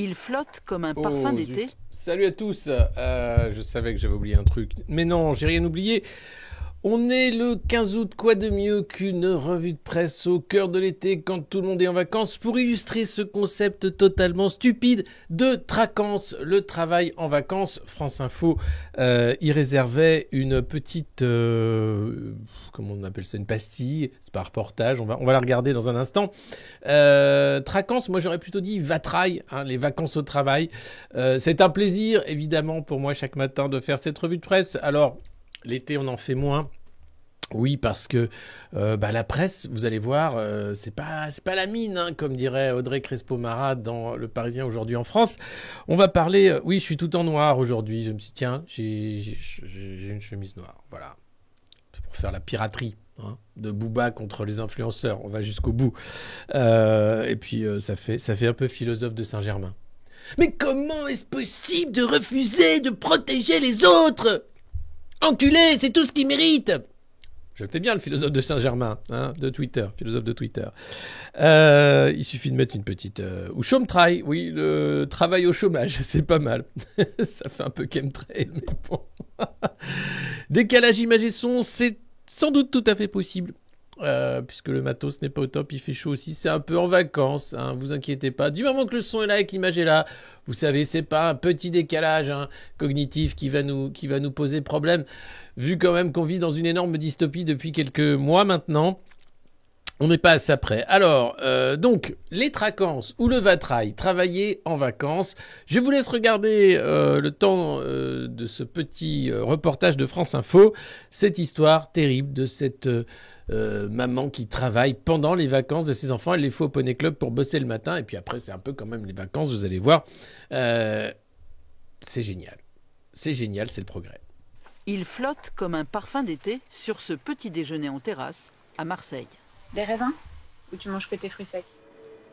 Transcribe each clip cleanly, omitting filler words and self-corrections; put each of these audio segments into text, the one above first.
Il flotte comme un parfum d'été. Salut à tous. Je savais que j'avais oublié un truc. Mais non, j'ai rien oublié. On est le 15 août, quoi de mieux qu'une revue de presse au cœur de l'été quand tout le monde est en vacances pour illustrer ce concept totalement stupide de traquance, le travail en vacances. France Info y réservait une petite, comment on appelle ça, une pastille, c'est pas un reportage, on va la regarder dans un instant. Traquance, moi j'aurais plutôt dit vatraille, hein, les vacances au travail. C'est un plaisir évidemment pour moi chaque matin de faire cette revue de presse. Alors, l'été, on en fait moins. Oui, parce que la presse, vous allez voir, c'est pas la mine, hein, comme dirait Audrey Crespo-Marat dans Le Parisien aujourd'hui en France. On va parler. Oui, je suis tout en noir aujourd'hui. Je me suis dit, tiens, j'ai une chemise noire. Voilà, pour faire la piraterie. Hein, de Booba contre les influenceurs. On va jusqu'au bout. Et puis ça fait un peu philosophe de Saint-Germain. Mais comment est-ce possible de refuser de protéger les autres ? Enculé, c'est tout ce qu'il mérite. Je le fais bien, le philosophe de Saint-Germain, hein, de Twitter, philosophe de Twitter. Il suffit de mettre une petite... ou chôme-trail, oui, le travail au chômage, c'est pas mal. Ça fait un peu chemtrail, mais bon. Décalage image et son, c'est sans doute tout à fait possible. Puisque le matos n'est pas au top, il fait chaud aussi, c'est un peu en vacances, hein, vous inquiétez pas. Du moment que le son est là et que l'image est là, vous savez, c'est pas un petit décalage cognitif qui va nous poser problème, vu quand même qu'on vit dans une énorme dystopie depuis quelques mois maintenant. On n'est pas à ça près. Alors, donc, les traquances ou le vatrail, travailler en vacances. Je vous laisse regarder le temps de ce petit reportage de France Info, cette histoire terrible de cette... maman qui travaille pendant les vacances de ses enfants, elle les fait au Poney Club pour bosser le matin, et puis après c'est un peu quand même les vacances, vous allez voir. C'est génial, c'est le progrès. Il flotte comme un parfum d'été sur ce petit déjeuner en terrasse à Marseille. Des raisins ? Ou tu manges que tes fruits secs ?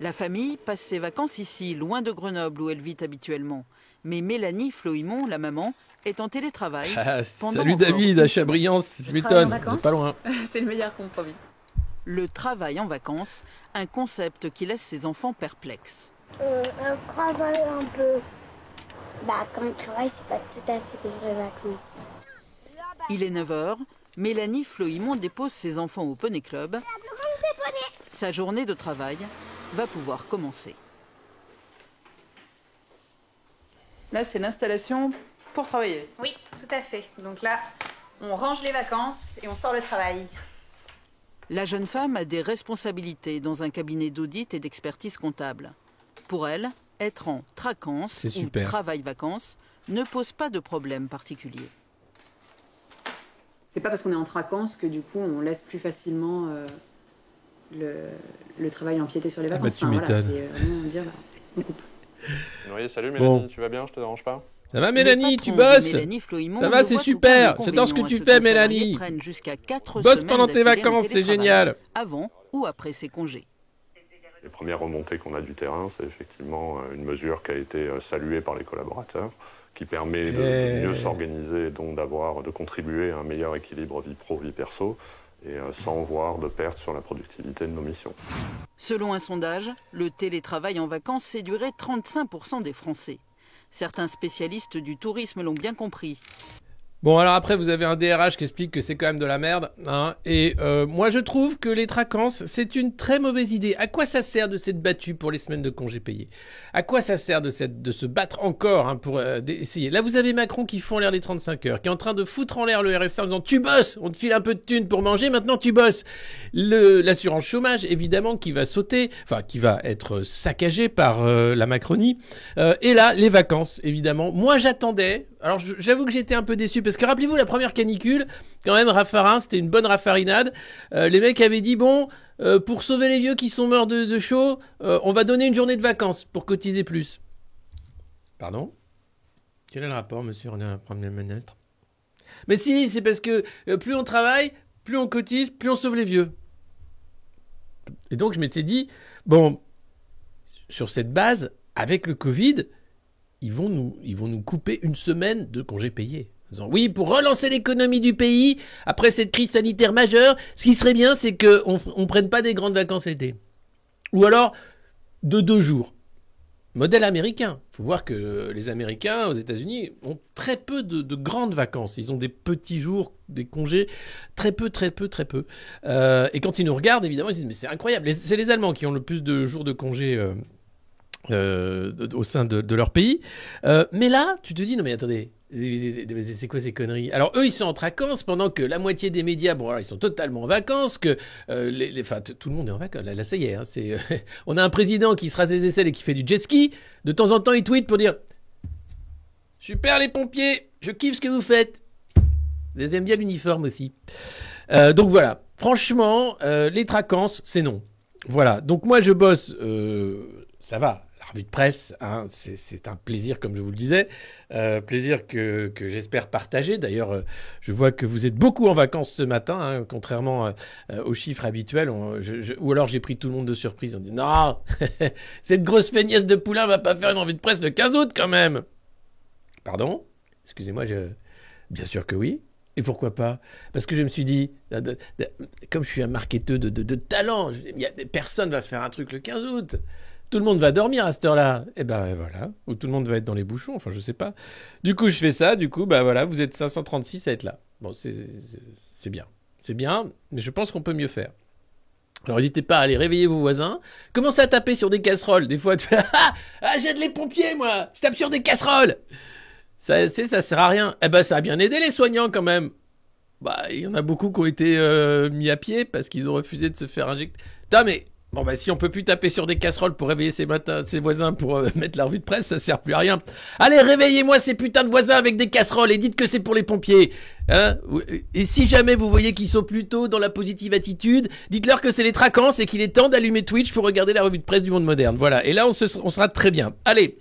La famille passe ses vacances ici, loin de Grenoble où elle vit habituellement. Mais Mélanie Floimont, la maman, est en télétravail. Salut David, à Chabriance, c'est m'étonne, c'est pas loin. C'est le meilleur compromis. Le travail en vacances, un concept qui laisse ses enfants perplexes. Un travail un peu... comme le travail, c'est pas tout à fait des vraies vacances. Il est 9h, Mélanie Floimont dépose ses enfants au Poney Club. Sa journée de travail va pouvoir commencer. Là, c'est l'installation pour travailler. Oui, tout à fait. Donc là, on range les vacances et on sort le travail. La jeune femme a des responsabilités dans un cabinet d'audit et d'expertise comptable. Pour elle, être en traquance ou travail-vacances ne pose pas de problème particulier. C'est pas parce qu'on est en traquance que du coup, on laisse plus facilement le travail empiéter sur les vacances. Tu m'étonnes. C'est vraiment dire, on coupe. Oui, salut Mélanie, tu vas bien, je te dérange pas ? Ça va Mélanie, tu bosses ? Ça va, c'est super, j'adore ce que tu fais Mélanie. Bosse pendant tes vacances, c'est génial. Avant ou après ses congés. Les premières remontées qu'on a du terrain, c'est effectivement une mesure qui a été saluée par les collaborateurs, qui permet de mieux s'organiser et donc de contribuer à un meilleur équilibre vie pro, vie perso, et sans voir de perte sur la productivité de nos missions. Selon un sondage, le télétravail en vacances séduirait 35% des Français. Certains spécialistes du tourisme l'ont bien compris. Bon, alors après, vous avez un DRH qui explique que c'est quand même de la merde. Hein, et moi, je trouve que les traquances, c'est une très mauvaise idée. À quoi ça sert de s'être battu pour les semaines de congés payés ? À quoi ça sert de se battre encore pour essayer ? Là, vous avez Macron qui font l'air les 35 heures, qui est en train de foutre en l'air le RSA en disant « Tu bosses, on te file un peu de thunes pour manger, maintenant tu bosses ». L'assurance chômage, évidemment, qui va sauter, enfin, qui va être saccagée par la Macronie. Et là, les vacances, évidemment. Moi, j'attendais... Alors, j'avoue que j'étais un peu déçu, parce que rappelez-vous, la première canicule, quand même, Raffarin, c'était une bonne raffarinade. Les mecs avaient dit, bon, pour sauver les vieux qui sont morts de chaud, on va donner une journée de vacances pour cotiser plus. Pardon ? Quel est le rapport, monsieur le Premier ministre ? Mais si, c'est parce que plus on travaille, plus on cotise, plus on sauve les vieux. Et donc, je m'étais dit, bon, sur cette base, avec le Covid... Ils vont nous couper une semaine de congés payés. En disant, oui, pour relancer l'économie du pays, après cette crise sanitaire majeure, ce qui serait bien, c'est qu'on ne prenne pas des grandes vacances l'été. Ou alors, de 2 jours. modèle américain. Il faut voir que les Américains aux États-Unis ont très peu de grandes vacances. Ils ont des petits jours, des congés, très peu. Et quand ils nous regardent, évidemment, ils se disent mais c'est incroyable. C'est les Allemands qui ont le plus de jours de congés au sein de leur pays. Mais là, tu te dis non mais attendez. C'est quoi ces conneries? Alors eux ils sont en vacances pendant que la moitié des médias alors ils sont totalement en vacances, que tout le monde est en vacances. Là ça y est, hein, on a un président qui se rase les aisselles et qui fait du jet ski. De temps en temps il tweet pour dire super les pompiers, je kiffe ce que vous faites. Vous aimez bien l'uniforme aussi. Donc voilà, franchement les tracances c'est non. Voilà, donc moi je bosse, ça va. La revue de presse, hein, c'est un plaisir, comme je vous le disais, plaisir que j'espère partager. D'ailleurs, je vois que vous êtes beaucoup en vacances ce matin, hein, contrairement aux chiffres habituels. Ou alors j'ai pris tout le monde de surprise. On dit non, cette grosse feignasse de Poulain va pas faire une revue de presse le 15 août quand même. Pardon? Excusez-moi, bien sûr que oui. Et pourquoi pas? Parce que je me suis dit, comme je suis un marketeur de talent, personne va faire un truc le 15 août. Tout le monde va dormir à cette heure-là. Et ben voilà. Ou tout le monde va être dans les bouchons. Enfin, je sais pas. Du coup, je fais ça. Du coup, bah voilà, vous êtes 536 à être là. Bon, c'est bien. C'est bien, mais je pense qu'on peut mieux faire. Alors, n'hésitez pas à aller réveiller vos voisins. Commencez à taper sur des casseroles. Des fois, tu fais j'aide les pompiers, moi. Je tape sur des casseroles. Ça sert à rien. Eh ben, ça a bien aidé les soignants quand même. Bah, il y en a beaucoup qui ont été mis à pied parce qu'ils ont refusé de se faire injecter. Putain, mais bon, bah, si on peut plus taper sur des casseroles pour réveiller ses voisins pour mettre la revue de presse, ça sert plus à rien. Allez, réveillez-moi ces putains de voisins avec des casseroles et dites que c'est pour les pompiers. Hein? Et si jamais vous voyez qu'ils sont plutôt dans la positive attitude, dites-leur que c'est les tracances et qu'il est temps d'allumer Twitch pour regarder la revue de presse du Monde Moderne. Voilà. Et là, on sera très bien. Allez.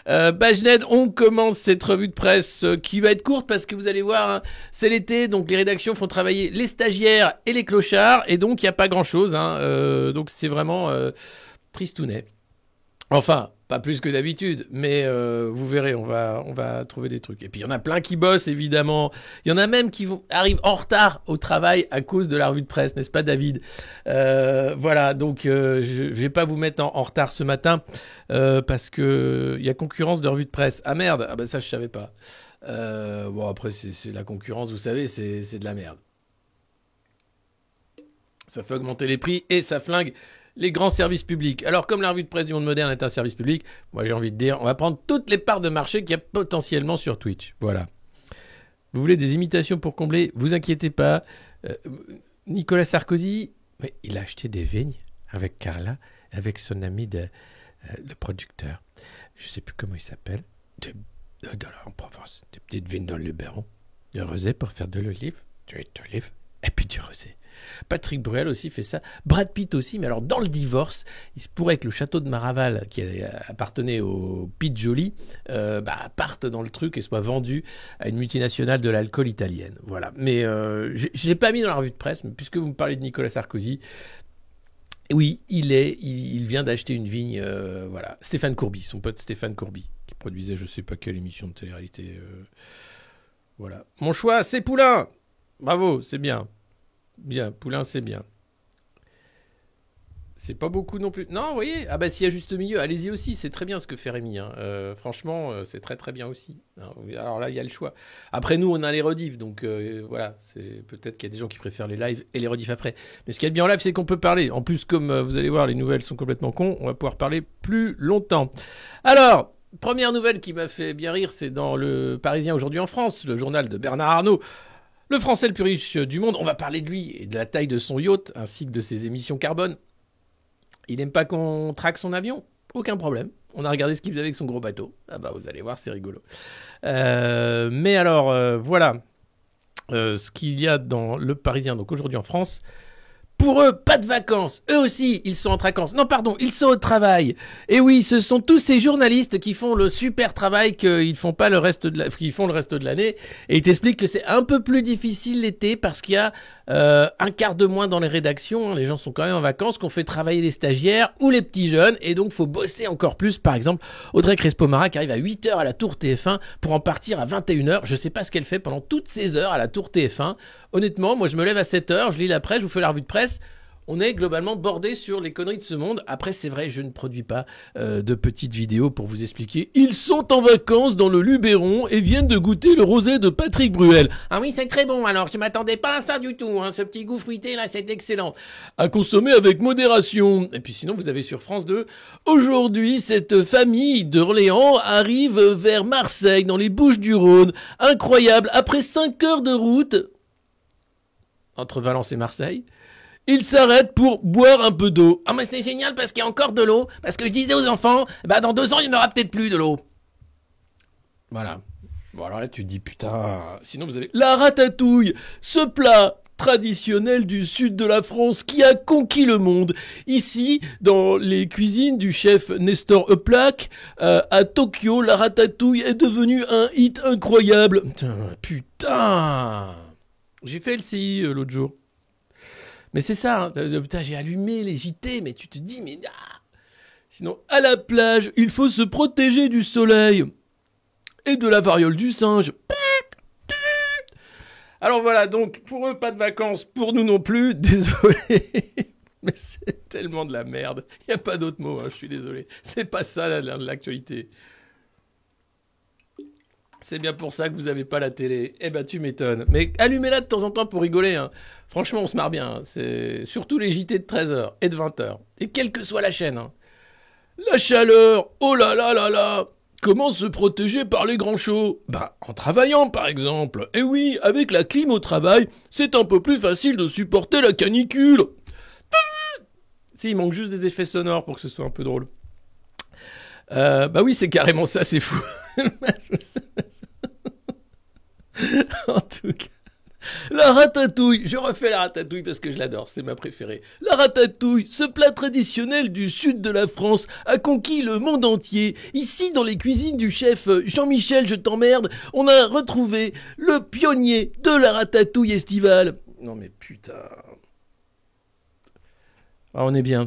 Bajned, on commence cette revue de presse qui va être courte parce que vous allez voir, hein, c'est l'été, donc les rédactions font travailler les stagiaires et les clochards, et donc il n'y a pas grand-chose, hein, donc c'est vraiment tristounet. Enfin, pas plus que d'habitude, mais vous verrez, on va trouver des trucs. Et puis il y en a plein qui bossent, évidemment. Il y en a même qui arrivent en retard au travail à cause de la revue de presse, n'est-ce pas, David? Voilà, donc je vais pas vous mettre en retard ce matin parce que il y a concurrence de revue de presse. Ah merde, ah bah ça je savais pas. Bon après c'est la concurrence, vous savez, c'est de la merde. Ça fait augmenter les prix et ça flingue les grands services publics. Alors, comme la revue de presse du Monde Moderne est un service public, moi j'ai envie de dire, on va prendre toutes les parts de marché qu'il y a potentiellement sur Twitch. Voilà. Vous voulez des imitations pour combler? Vous inquiétez pas. Nicolas Sarkozy, il a acheté des vignes avec Carla, avec son ami le producteur. Je sais plus comment il s'appelle. En Provence. Des petites vignes dans le Luberon. Du rosé pour faire de l'olive. Du huile d'olive. Et puis du rosé. Patrick Bruel aussi fait ça. Brad Pitt aussi, mais alors dans le divorce, il se pourrait que le château de Maraval, qui appartenait au Pitt Joly, parte dans le truc et soit vendu à une multinationale de l'alcool italienne. Voilà. Mais je ne l'ai pas mis dans la revue de presse, mais puisque vous me parlez de Nicolas Sarkozy, oui, il vient d'acheter une vigne. Voilà. Stéphane Courby, son pote Stéphane Courby, qui produisait je ne sais pas quelle émission de télé-réalité. Voilà. Mon choix, c'est Poulain. Bravo, c'est bien. Bien, Poulain, c'est bien. C'est pas beaucoup non plus. Non, vous voyez, ah bah s'il y a juste milieu, allez-y aussi, c'est très bien ce que fait Rémi. Hein. Franchement, c'est très très bien aussi. Alors là, il y a le choix. Après, nous, on a les rediffs, donc voilà, c'est peut-être qu'il y a des gens qui préfèrent les lives et les rediffs après. Mais ce qu'il y a de bien en live, c'est qu'on peut parler. En plus, comme vous allez voir, les nouvelles sont complètement cons, on va pouvoir parler plus longtemps. Alors, première nouvelle qui m'a fait bien rire, c'est dans le Parisien aujourd'hui en France, le journal de Bernard Arnault. Le Français le plus riche du monde, on va parler de lui et de la taille de son yacht, ainsi que de ses émissions carbone. Il n'aime pas qu'on traque son avion? Aucun problème. On a regardé ce qu'il faisait avec son gros bateau. Ah bah vous allez voir, c'est rigolo. Mais alors, voilà ce qu'il y a dans le Parisien, donc aujourd'hui en France. Pour eux, pas de vacances. Eux aussi, ils sont en vacances. Non, pardon, ils sont au travail. Et oui, ce sont tous ces journalistes qui font le super travail qu'ils font pas qu'ils font le reste de l'année. Et ils t'expliquent que c'est un peu plus difficile l'été parce qu'il y a un quart de moins dans les rédactions. Les gens sont quand même en vacances, qu'on fait travailler les stagiaires ou les petits jeunes. Et donc, faut bosser encore plus. Par exemple, Audrey Crespo-Mara qui arrive à 8h à la Tour TF1 pour en partir à 21h. Je sais pas ce qu'elle fait pendant toutes ces heures à la Tour TF1. Honnêtement, moi, je me lève à 7h, je lis la presse, je vous fais la revue de presse. On est globalement bordé sur les conneries de ce monde. Après, c'est vrai, je ne produis pas de petites vidéos pour vous expliquer. Ils sont en vacances dans le Luberon et viennent de goûter le rosé de Patrick Bruel. Ah oui, c'est très bon. Alors, je m'attendais pas à ça du tout. Hein. Ce petit goût fruité là, c'est excellent. À consommer avec modération. Et puis sinon, vous avez sur France 2. Aujourd'hui, cette famille d'Orléans arrive vers Marseille, dans les Bouches-du-Rhône. Incroyable. Après 5 heures de route entre Valence et Marseille, ils s'arrêtent pour boire un peu d'eau. Ah mais c'est génial parce qu'il y a encore de l'eau. Parce que je disais aux enfants, dans 2 ans, il n'y en aura peut-être plus de l'eau. Voilà. Bon alors là, tu te dis, putain... Sinon, vous avez la ratatouille, ce plat traditionnel du sud de la France qui a conquis le monde. Ici, dans les cuisines du chef Nestor Euplac, à Tokyo, la ratatouille est devenue un hit incroyable. Putain. J'ai fait le CI l'autre jour. Mais c'est ça, hein. Putain, j'ai allumé les JT, mais tu te dis, mais... Sinon, à la plage, il faut se protéger du soleil et de la variole du singe. Alors voilà, donc, pour eux, pas de vacances, pour nous non plus, désolé. Mais c'est tellement de la merde. Il n'y a pas d'autre mot, hein, je suis désolé. C'est pas ça l'actualité. C'est bien pour ça que vous n'avez pas la télé. Eh ben, tu m'étonnes. Mais allumez-la de temps en temps pour rigoler. Hein. Franchement, on se marre bien. Hein. C'est surtout les JT de 13h et de 20h. Et quelle que soit la chaîne. Hein. La chaleur. Oh là là là là. Comment se protéger par les grands chauds ? En travaillant, par exemple. Et oui, avec la clim au travail, c'est un peu plus facile de supporter la canicule. Si, il manque juste des effets sonores pour que ce soit un peu drôle. Oui, c'est carrément ça, c'est fou. En tout cas, la ratatouille, je refais la ratatouille parce que je l'adore, c'est ma préférée. La ratatouille, ce plat traditionnel du sud de la France, a conquis le monde entier. Ici, dans les cuisines du chef Jean-Michel Je t'emmerde, on a retrouvé le pionnier de la ratatouille estivale. Non mais putain... on est bien,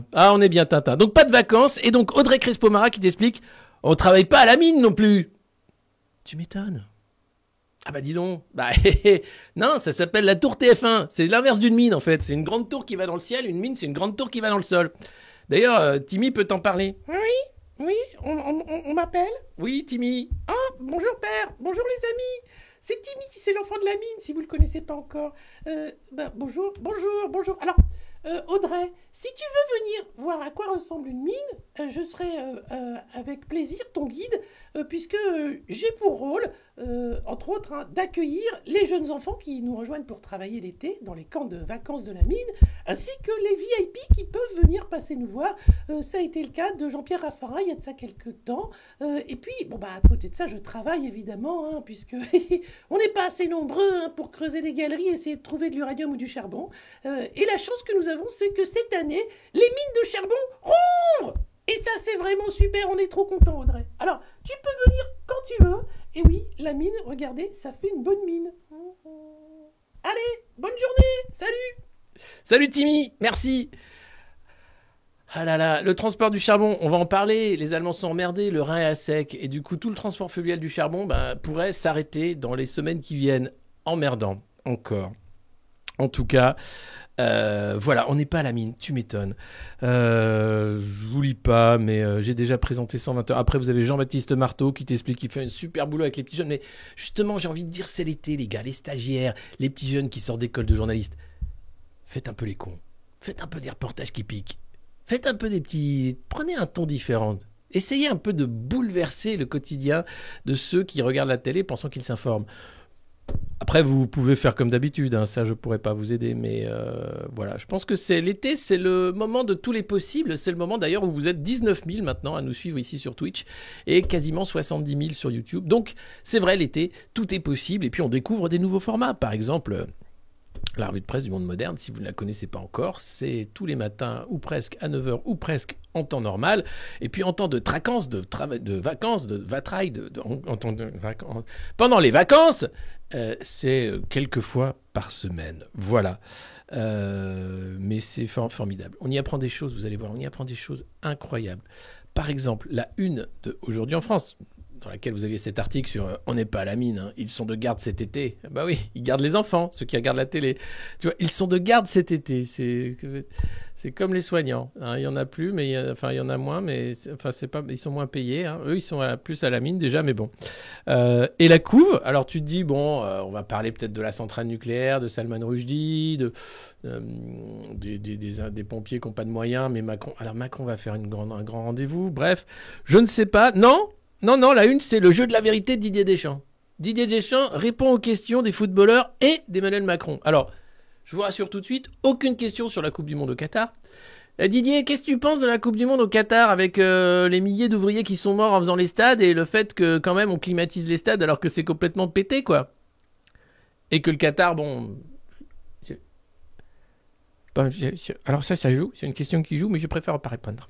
Tintin. Donc pas de vacances, et donc Audrey Crespo-Mara qui t'explique, on travaille pas à la mine non plus. Tu m'étonnes. Ah dis donc. Non, ça s'appelle la tour TF1. C'est l'inverse d'une mine en fait. C'est une grande tour qui va dans le ciel, une mine c'est une grande tour qui va dans le sol. D'ailleurs, Timmy peut t'en parler. Oui, on m'appelle. Oui, Timmy. Bonjour père, bonjour les amis. C'est Timmy, c'est l'enfant de la mine, si vous le connaissez pas encore. Bonjour. Alors, Audrey, si tu veux venir voir à quoi ressemble une mine, je serai avec plaisir ton guide, puisque j'ai pour rôle, entre autres, d'accueillir les jeunes enfants qui nous rejoignent pour travailler l'été dans les camps de vacances de la mine, ainsi que les VIP qui peuvent venir passer nous voir. Ça a été le cas de Jean-Pierre Raffarin il y a de ça quelques temps. Et puis, à côté de ça, je travaille évidemment, puisque on n'est pas assez nombreux pour creuser des galeries et essayer de trouver de l'uranium ou du charbon. Et la chance que nous avons, c'est que cette année, les mines de charbon rouvrent. Et ça, c'est vraiment super, on est trop contents, Audrey. Alors, tu peux venir quand tu veux. Et oui, la mine, regardez, ça fait une bonne mine. Allez, bonne journée, salut. Salut Timmy, merci. Ah là là, le transport du charbon, on va en parler. Les Allemands sont emmerdés, le Rhin est à sec. Et du coup, tout le transport fluvial du charbon pourrait s'arrêter dans les semaines qui viennent. Emmerdant, encore. En tout cas... voilà, on n'est pas à la mine, tu m'étonnes. Je vous lis pas, mais j'ai déjà présenté 120 heures. Après, vous avez Jean-Baptiste Marteau qui t'explique qu'il fait un super boulot avec les petits jeunes. Mais justement, j'ai envie de dire, c'est l'été, les gars, les stagiaires, les petits jeunes qui sortent d'école de journalistes. Faites un peu les cons. Faites un peu des reportages qui piquent. Faites un peu des petits... Prenez un ton différent. Essayez un peu de bouleverser le quotidien de ceux qui regardent la télé pensant qu'ils s'informent. Après, vous pouvez faire comme d'habitude, ça je pourrais pas vous aider, mais voilà. Je pense que c'est l'été, c'est le moment de tous les possibles. C'est le moment d'ailleurs où vous êtes 19 000 maintenant à nous suivre ici sur Twitch et quasiment 70 000 sur YouTube. Donc c'est vrai, l'été, tout est possible et puis on découvre des nouveaux formats. Par exemple, la revue de presse du monde moderne, si vous ne la connaissez pas encore, c'est tous les matins ou presque à 9h ou presque en temps normal. Et puis en temps de traquance, de vacances, de vatraille, pendant les vacances, c'est quelques fois par semaine. Voilà. Mais c'est formidable. On y apprend des choses, vous allez voir, on y apprend des choses incroyables. Par exemple, la une de Aujourd'hui en France, dans laquelle vous aviez cet article sur on n'est pas à la mine, hein, ils sont de garde cet été. Bah oui, ils gardent les enfants, ceux qui regardent la télé. Tu vois, ils sont de garde cet été. C'est comme les soignants. Hein. Il y en a plus, mais il y en a moins, mais c'est pas, ils sont moins payés. Hein. Eux, ils sont plus à la mine déjà, mais bon. Et la couve, alors tu te dis, bon, on va parler peut-être de la centrale nucléaire, de Salman Rushdie, des pompiers qui n'ont pas de moyens, mais Macron va faire un grand rendez-vous. Bref, je ne sais pas. Non, la une, c'est le jeu de la vérité de Didier Deschamps. Didier Deschamps répond aux questions des footballeurs et d'Emmanuel Macron. Alors, je vous rassure tout de suite, aucune question sur la Coupe du Monde au Qatar. Didier, qu'est-ce que tu penses de la Coupe du Monde au Qatar avec les milliers d'ouvriers qui sont morts en faisant les stades et le fait que quand même on climatise les stades alors que c'est complètement pété, quoi. Et que le Qatar, bon... Alors ça joue, c'est une question qui joue, mais je préfère pas répondre.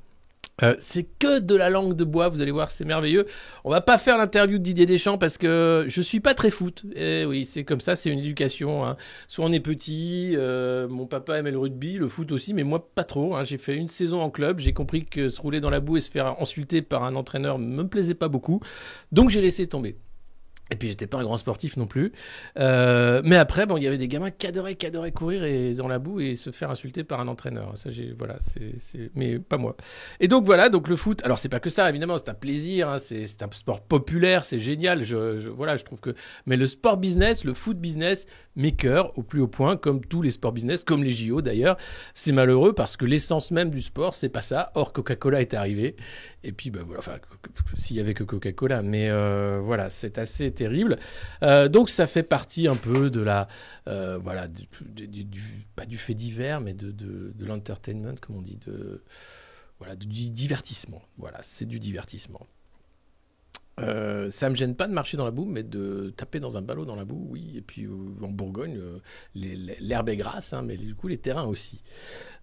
C'est que de la langue de bois, vous allez voir, c'est merveilleux. On va pas faire l'interview de Didier Deschamps parce que je suis pas très foot. Et oui, c'est comme ça, c'est une éducation. Hein. Soit on est petit, mon papa aimait le rugby, le foot aussi, mais moi pas trop. Hein. J'ai fait une saison en club, j'ai compris que se rouler dans la boue et se faire insulter par un entraîneur me plaisait pas beaucoup, donc j'ai laissé tomber. Et puis j'étais pas un grand sportif non plus. Mais après, bon, il y avait des gamins qui adoraient courir dans la boue et se faire insulter par un entraîneur. Ça, mais pas moi. Et donc voilà, donc le foot. Alors c'est pas que ça, évidemment, c'est un plaisir. Hein, c'est un sport populaire, c'est génial. Je trouve que. Mais le sport business, le foot business, m'écœure au plus haut point, comme tous les sports business, comme les JO d'ailleurs. C'est malheureux parce que l'essence même du sport, c'est pas ça. Or Coca-Cola est arrivé. Et puis voilà, enfin, s'il y avait que Coca-Cola, mais voilà, c'est assez terrible. Donc ça fait partie un peu de la, voilà, pas du fait divers, mais de l'entertainment, comme on dit, du divertissement. Voilà, c'est du divertissement. Ça me gêne pas de marcher dans la boue, mais de taper dans un ballot dans la boue, oui. Et puis en Bourgogne, l'herbe est grasse, hein, mais du coup les terrains aussi.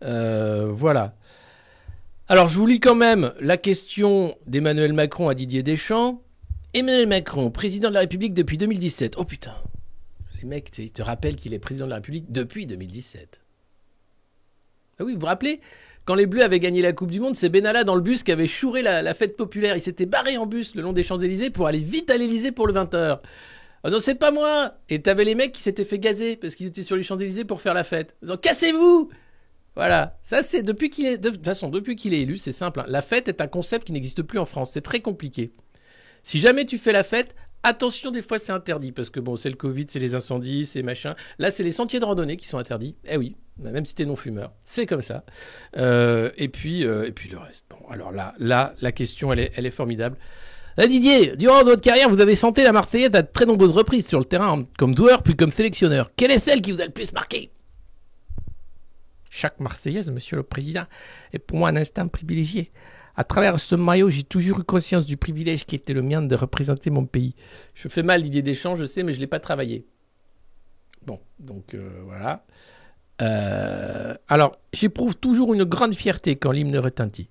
Voilà. Alors, je vous lis quand même la question d'Emmanuel Macron à Didier Deschamps. Emmanuel Macron, président de la République depuis 2017. Oh putain, les mecs, ils te rappellent qu'il est président de la République depuis 2017. Ah oui, vous vous rappelez ? Quand les Bleus avaient gagné la Coupe du Monde, c'est Benalla dans le bus qui avait chouré la fête populaire. Il s'était barré en bus le long des Champs-Élysées pour aller vite à l'Élysée pour le 20h. Ah non, c'est pas moi. Et t'avais les mecs qui s'étaient fait gazer parce qu'ils étaient sur les Champs-Élysées pour faire la fête. Ils disaient, cassez-vous ! Voilà, ça c'est depuis qu'il est de toute façon depuis qu'il est élu, c'est simple. Hein. La fête est un concept qui n'existe plus en France, c'est très compliqué. Si jamais tu fais la fête, attention, des fois c'est interdit parce que bon, c'est le Covid, c'est les incendies, c'est machin. Là, c'est les sentiers de randonnée qui sont interdits. Eh oui, même si t'es non fumeur, c'est comme ça. Et puis le reste. Bon, alors là, la question, elle est formidable. Là, Didier, durant votre carrière, vous avez chanté la Marseillaise à de très nombreuses reprises sur le terrain, comme joueur puis comme sélectionneur. Quelle est celle qui vous a le plus marqué ? Chaque Marseillaise, monsieur le Président, est pour moi un instant privilégié. À travers ce maillot, j'ai toujours eu conscience du privilège qui était le mien de représenter mon pays. Je fais mal Didier Deschamps, je sais, mais je ne l'ai pas travaillé. Bon, donc voilà. Alors, j'éprouve toujours une grande fierté quand l'hymne retentit.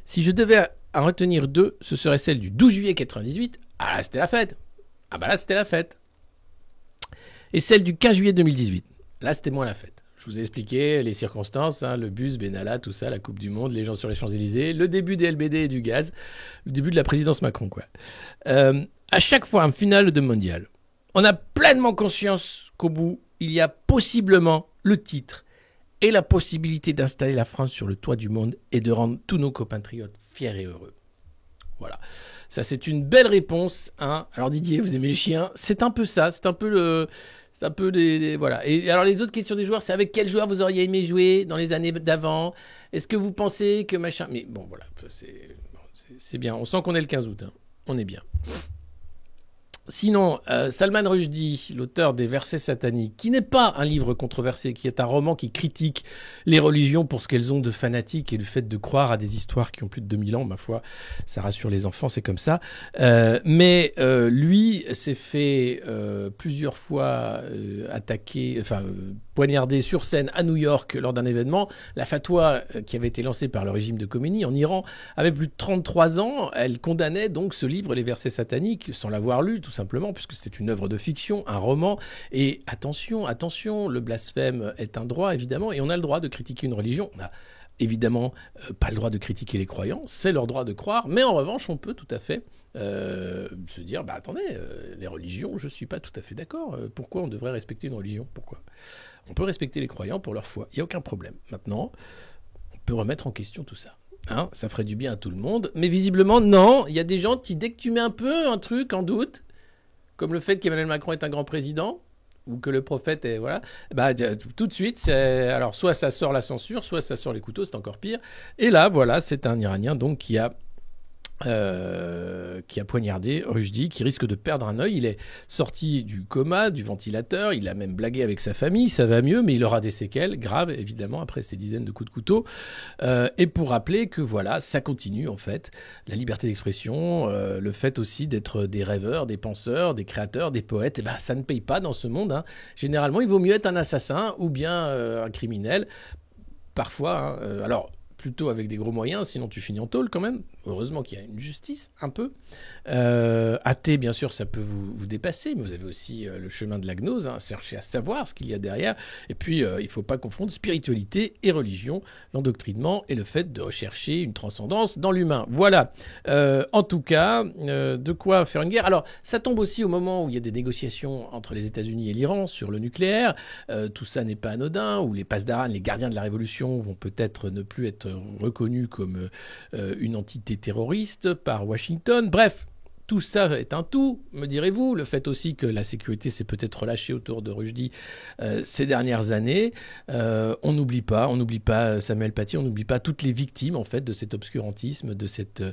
Si je devais en retenir deux, ce serait celle du 12 juillet 98. Ah là, c'était la fête. Ah bah là, c'était la fête. Et celle du 15 juillet 2018. Là, c'était moins la fête. Je vous ai expliqué les circonstances, hein, le bus, Benalla, tout ça, la Coupe du Monde, les gens sur les Champs-Élysées, le début des LBD et du gaz, le début de la présidence Macron, quoi. À chaque fois en finale de mondial, on a pleinement conscience qu'au bout, il y a possiblement le titre et la possibilité d'installer la France sur le toit du monde et de rendre tous nos compatriotes fiers et heureux. Voilà. Ça, c'est une belle réponse. Hein. Alors Didier, vous aimez les chiens ? C'est un peu ça, c'est un peu voilà. Et alors les autres questions des joueurs, c'est avec quel joueur vous auriez aimé jouer dans les années d'avant ? Est-ce que vous pensez que machin ? Mais bon, voilà, c'est bien. On sent qu'on est le 15 août. Hein. On est bien. Sinon, Salman Rushdie, l'auteur des Versets sataniques, qui n'est pas un livre controversé, qui est un roman qui critique les religions pour ce qu'elles ont de fanatique et le fait de croire à des histoires qui ont plus de 2000 ans, ma foi, ça rassure les enfants, c'est comme ça. Mais lui s'est fait plusieurs fois attaquer, poignardé sur scène à New York lors d'un événement. La fatwa qui avait été lancée par le régime de Khomeini en Iran avait plus de 33 ans. Elle condamnait donc ce livre, Les Versets sataniques, sans l'avoir lu, tout simplement, puisque c'est une œuvre de fiction, un roman. Et attention, le blasphème est un droit, évidemment, et on a le droit de critiquer une religion. évidemment pas le droit de critiquer les croyants, c'est leur droit de croire, mais en revanche, on peut tout à fait se dire, attendez, les religions, je ne suis pas tout à fait d'accord. Pourquoi on devrait respecter une religion ? Pourquoi ? On peut respecter les croyants pour leur foi, il n'y a aucun problème. Maintenant, on peut remettre en question tout ça. Ça ferait du bien à tout le monde, mais visiblement, non. Il y a des gens qui, dès que tu mets un peu un truc en doute, comme le fait qu'Emmanuel Macron est un grand président, ou que le prophète est... Voilà, tout de suite, alors soit ça sort la censure, soit ça sort les couteaux, c'est encore pire. Et là, voilà, c'est un Iranien donc qui a poignardé Rushdie, qui risque de perdre un œil. Il est sorti du coma, du ventilateur, il a même blagué avec sa famille, ça va mieux, mais il aura des séquelles graves, évidemment, après ces dizaines de coups de couteau. Et pour rappeler que voilà, ça continue en fait, la liberté d'expression, le fait aussi d'être des rêveurs, des penseurs, des créateurs, des poètes, ça ne paye pas dans ce monde. Généralement, il vaut mieux être un assassin ou bien un criminel. Parfois, alors... plutôt avec des gros moyens, sinon tu finis en tôle quand même. Heureusement qu'il y a une justice, un peu. Athée, bien sûr, ça peut vous dépasser, mais vous avez aussi le chemin de la gnose, chercher à savoir ce qu'il y a derrière. Et puis, il ne faut pas confondre spiritualité et religion, l'endoctrinement et le fait de rechercher une transcendance dans l'humain. Voilà. En tout cas, de quoi faire une guerre. Alors, ça tombe aussi au moment où il y a des négociations entre les États-Unis et l'Iran sur le nucléaire. Tout ça n'est pas anodin, où les Pasdaran, les gardiens de la révolution, vont peut-être ne plus être reconnus comme une entité terroriste par Washington. Bref, tout ça est un tout, me direz-vous. Le fait aussi que la sécurité s'est peut-être relâchée autour de Rushdie ces dernières années. On n'oublie pas Samuel Paty, on n'oublie pas toutes les victimes en fait de cet obscurantisme, de cette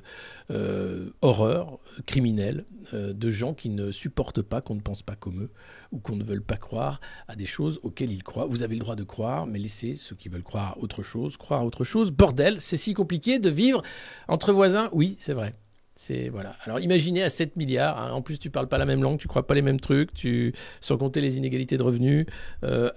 horreur criminelle, de gens qui ne supportent pas qu'on ne pense pas comme eux ou qu'on ne veuille pas croire à des choses auxquelles ils croient. Vous avez le droit de croire, mais laissez ceux qui veulent croire à autre chose croire à autre chose. Bordel, c'est si compliqué de vivre entre voisins. Oui, c'est vrai. Voilà. Alors imaginez à 7 milliards, en plus tu parles pas la même langue, tu crois pas les mêmes trucs, sans compter les inégalités de revenus,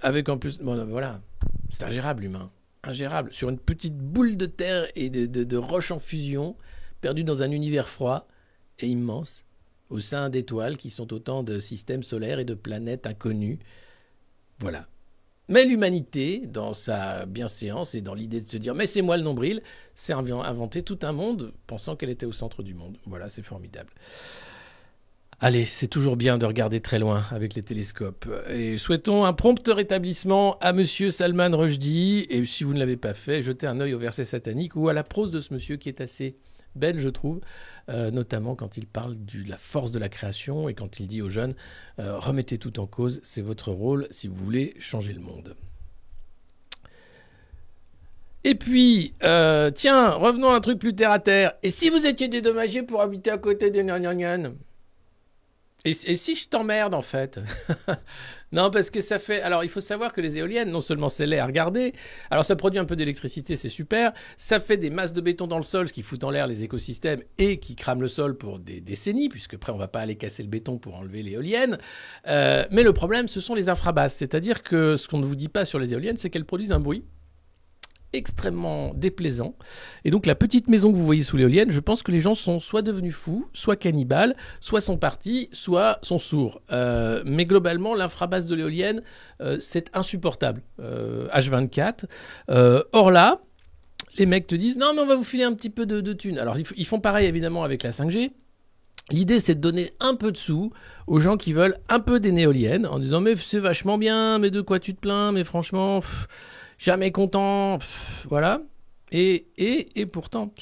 avec en plus... voilà, c'est ingérable l'humain, ingérable. Sur une petite boule de terre et de roches en fusion, perdue dans un univers froid et immense, au sein d'étoiles qui sont autant de systèmes solaires et de planètes inconnues. Voilà. Mais l'humanité, dans sa bienséance et dans l'idée de se dire « mais c'est moi le nombril », s'est inventé tout un monde pensant qu'elle était au centre du monde. Voilà, c'est formidable. Allez, c'est toujours bien de regarder très loin avec les télescopes. Et souhaitons un prompt rétablissement à monsieur Salman Rushdie. Et si vous ne l'avez pas fait, jetez un œil au verset satanique ou à la prose de ce monsieur qui est assez belle, je trouve, notamment quand il parle de la force de la création et quand il dit aux jeunes remettez tout en cause, c'est votre rôle si vous voulez changer le monde. Et puis, tiens, revenons à un truc plus terre à terre. Et si vous étiez dédommagé pour habiter à côté des gnan. Et si je t'emmerde, en fait? Non, parce que ça fait... Alors, il faut savoir que les éoliennes, non seulement c'est laid à regarder, alors ça produit un peu d'électricité, c'est super, ça fait des masses de béton dans le sol, ce qui fout en l'air les écosystèmes et qui crame le sol pour des décennies, puisque après, on va pas aller casser le béton pour enlever l'éolienne. Mais le problème, ce sont les infrabasses. C'est-à-dire que ce qu'on ne vous dit pas sur les éoliennes, c'est qu'elles produisent un bruit extrêmement déplaisant. Et donc la petite maison que vous voyez sous l'éolienne, je pense que les gens sont soit devenus fous, soit cannibales, soit sont partis, soit sont sourds. Mais globalement, l'infrabasse de l'éolienne, c'est insupportable. H24. Or là, les mecs te disent « Non, mais on va vous filer un petit peu de thunes ». Alors, ils font pareil, évidemment, avec la 5G. L'idée, c'est de donner un peu de sous aux gens qui veulent un peu d'éoliennes, en disant « Mais c'est vachement bien, mais de quoi tu te plains, mais franchement... jamais content, voilà. Et pourtant.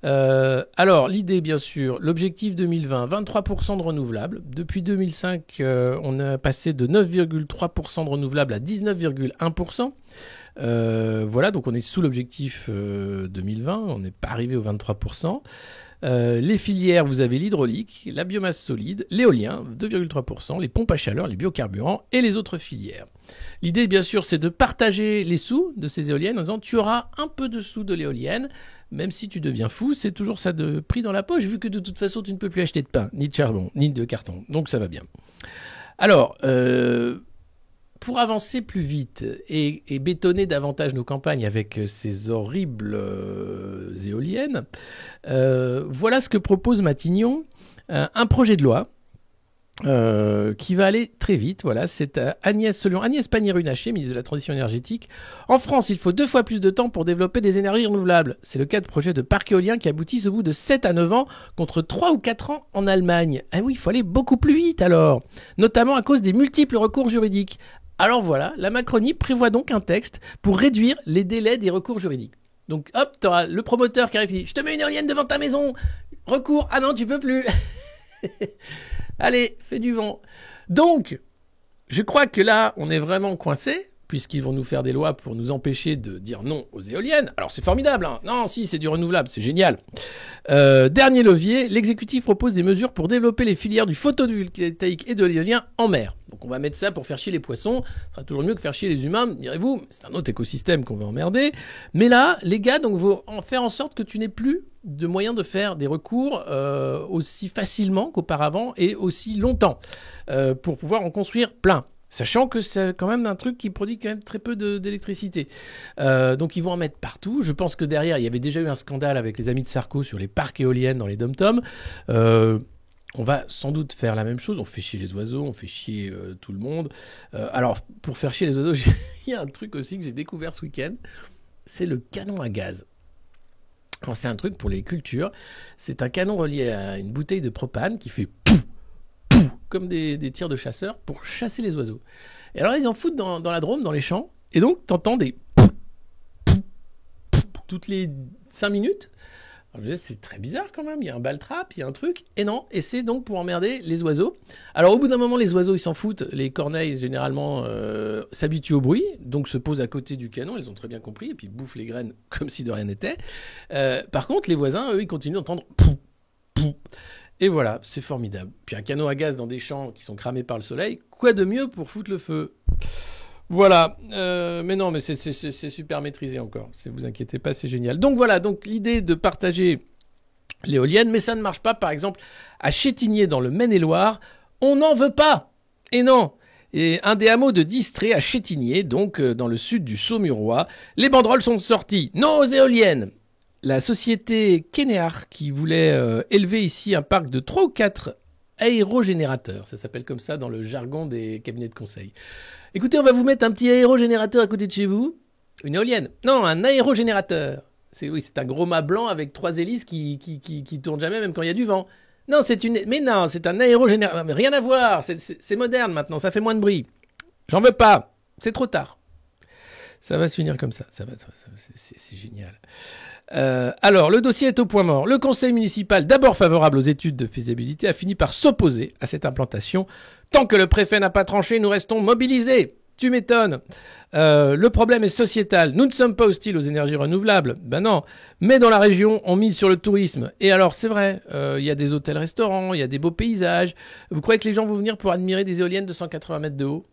Alors, l'idée, bien sûr, l'objectif 2020, 23% de renouvelables. Depuis 2005, on a passé de 9,3% de renouvelables à 19,1%. Voilà, donc on est sous l'objectif 2020, on n'est pas arrivé aux 23%. Les filières, vous avez l'hydraulique, la biomasse solide, l'éolien, 2,3%, les pompes à chaleur, les biocarburants et les autres filières. L'idée, bien sûr, c'est de partager les sous de ces éoliennes en disant tu auras un peu de sous de l'éolienne, même si tu deviens fou, c'est toujours ça de prix dans la poche, vu que de toute façon, tu ne peux plus acheter de pain, ni de charbon, ni de carton. Donc ça va bien. Alors, pour avancer plus vite et bétonner davantage nos campagnes avec ces horribles éoliennes, voilà ce que propose Matignon, un projet de loi qui va aller très vite. Voilà, c'est selon Agnès Pannier-Runacher, ministre de la Transition énergétique. En France, il faut 2 fois plus de temps pour développer des énergies renouvelables. C'est le cas de projets de parcs éoliens qui aboutissent au bout de 7 à 9 ans, contre 3 ou 4 ans en Allemagne. Ah oui, il faut aller beaucoup plus vite alors, notamment à cause des multiples recours juridiques. Alors voilà, la Macronie prévoit donc un texte pour réduire les délais des recours juridiques. Donc hop, t'auras le promoteur qui arrive et dit « Je te mets une éolienne devant ta maison !» Recours, ah non, tu peux plus. Allez, fais du vent. Donc, je crois que là, on est vraiment coincé, puisqu'ils vont nous faire des lois pour nous empêcher de dire non aux éoliennes. Alors, c'est formidable, hein. Non, si, c'est du renouvelable, c'est génial. Dernier levier, l'exécutif propose des mesures pour développer les filières du photovoltaïque et de l'éolien en mer. Donc, on va mettre ça pour faire chier les poissons. Ce sera toujours mieux que faire chier les humains, direz-vous. C'est un autre écosystème qu'on va emmerder. Mais là, les gars, donc, vont en faire en sorte que tu n'aies plus de moyens de faire des recours aussi facilement qu'auparavant et aussi longtemps pour pouvoir en construire plein. Sachant que c'est quand même un truc qui produit quand même très peu d'électricité. Donc ils vont en mettre partout. Je pense que derrière, il y avait déjà eu un scandale avec les amis de Sarko sur les parcs éoliennes dans les dom-toms. On va sans doute faire la même chose. On fait chier les oiseaux, on fait chier tout le monde. Alors, pour faire chier les oiseaux, il y a un truc aussi que j'ai découvert ce week-end. C'est le canon à gaz. Alors, c'est un truc pour les cultures. C'est un canon relié à une bouteille de propane qui fait pouf, pouf, comme des tirs de chasseurs pour chasser les oiseaux. Et alors, ils en foutent dans la Drôme, dans les champs. Et donc, t'entends des pouf, pouf, pouf, toutes les 5 minutes. Alors, c'est très bizarre quand même. Il y a un baltrap, il y a un truc. Et non, et c'est donc pour emmerder les oiseaux. Alors, au bout d'un moment, les oiseaux, ils s'en foutent. Les corneilles, généralement, s'habituent au bruit. Donc, se posent à côté du canon. Ils ont très bien compris. Et puis, bouffent les graines comme si de rien n'était. Par contre, les voisins, eux, ils continuent d'entendre pouf, pouf. Et voilà, c'est formidable. Puis, un canon à gaz dans des champs qui sont cramés par le soleil. Quoi de mieux pour foutre le feu ? Voilà, mais non, mais c'est super maîtrisé encore. Ne vous inquiétez pas, c'est génial. Donc voilà, donc l'idée de partager l'éolienne, mais ça ne marche pas, par exemple, à Chétigné dans le Maine-et-Loire, on n'en veut pas. Et non. Et un des hameaux de Distré à Chétigné, donc dans le sud du Saumurois, les banderoles sont sorties. Non aux éoliennes. La société Kenear, qui voulait élever ici un parc de 3 ou 4 aérogénérateurs, ça s'appelle comme ça dans le jargon des cabinets de conseil. Écoutez, on va vous mettre un petit aérogénérateur à côté de chez vous. Une éolienne. Non, un aérogénérateur. C'est un gros mât blanc avec 3 hélices qui tournent jamais, même quand il y a du vent. Non, c'est un aérogénérateur. Mais rien à voir. C'est moderne maintenant. Ça fait moins de bruit. J'en veux pas. C'est trop tard. Ça va se finir comme ça. C'est génial. Alors, le dossier est au point mort. Le conseil municipal, d'abord favorable aux études de faisabilité, a fini par s'opposer à cette implantation. Tant que le préfet n'a pas tranché, nous restons mobilisés. Tu m'étonnes. Le problème est sociétal. Nous ne sommes pas hostiles aux énergies renouvelables. Ben non. Mais dans la région, on mise sur le tourisme. Et alors, c'est vrai, il y a des hôtels-restaurants, il y a des beaux paysages. Vous croyez que les gens vont venir pour admirer des éoliennes de 180 mètres de haut ?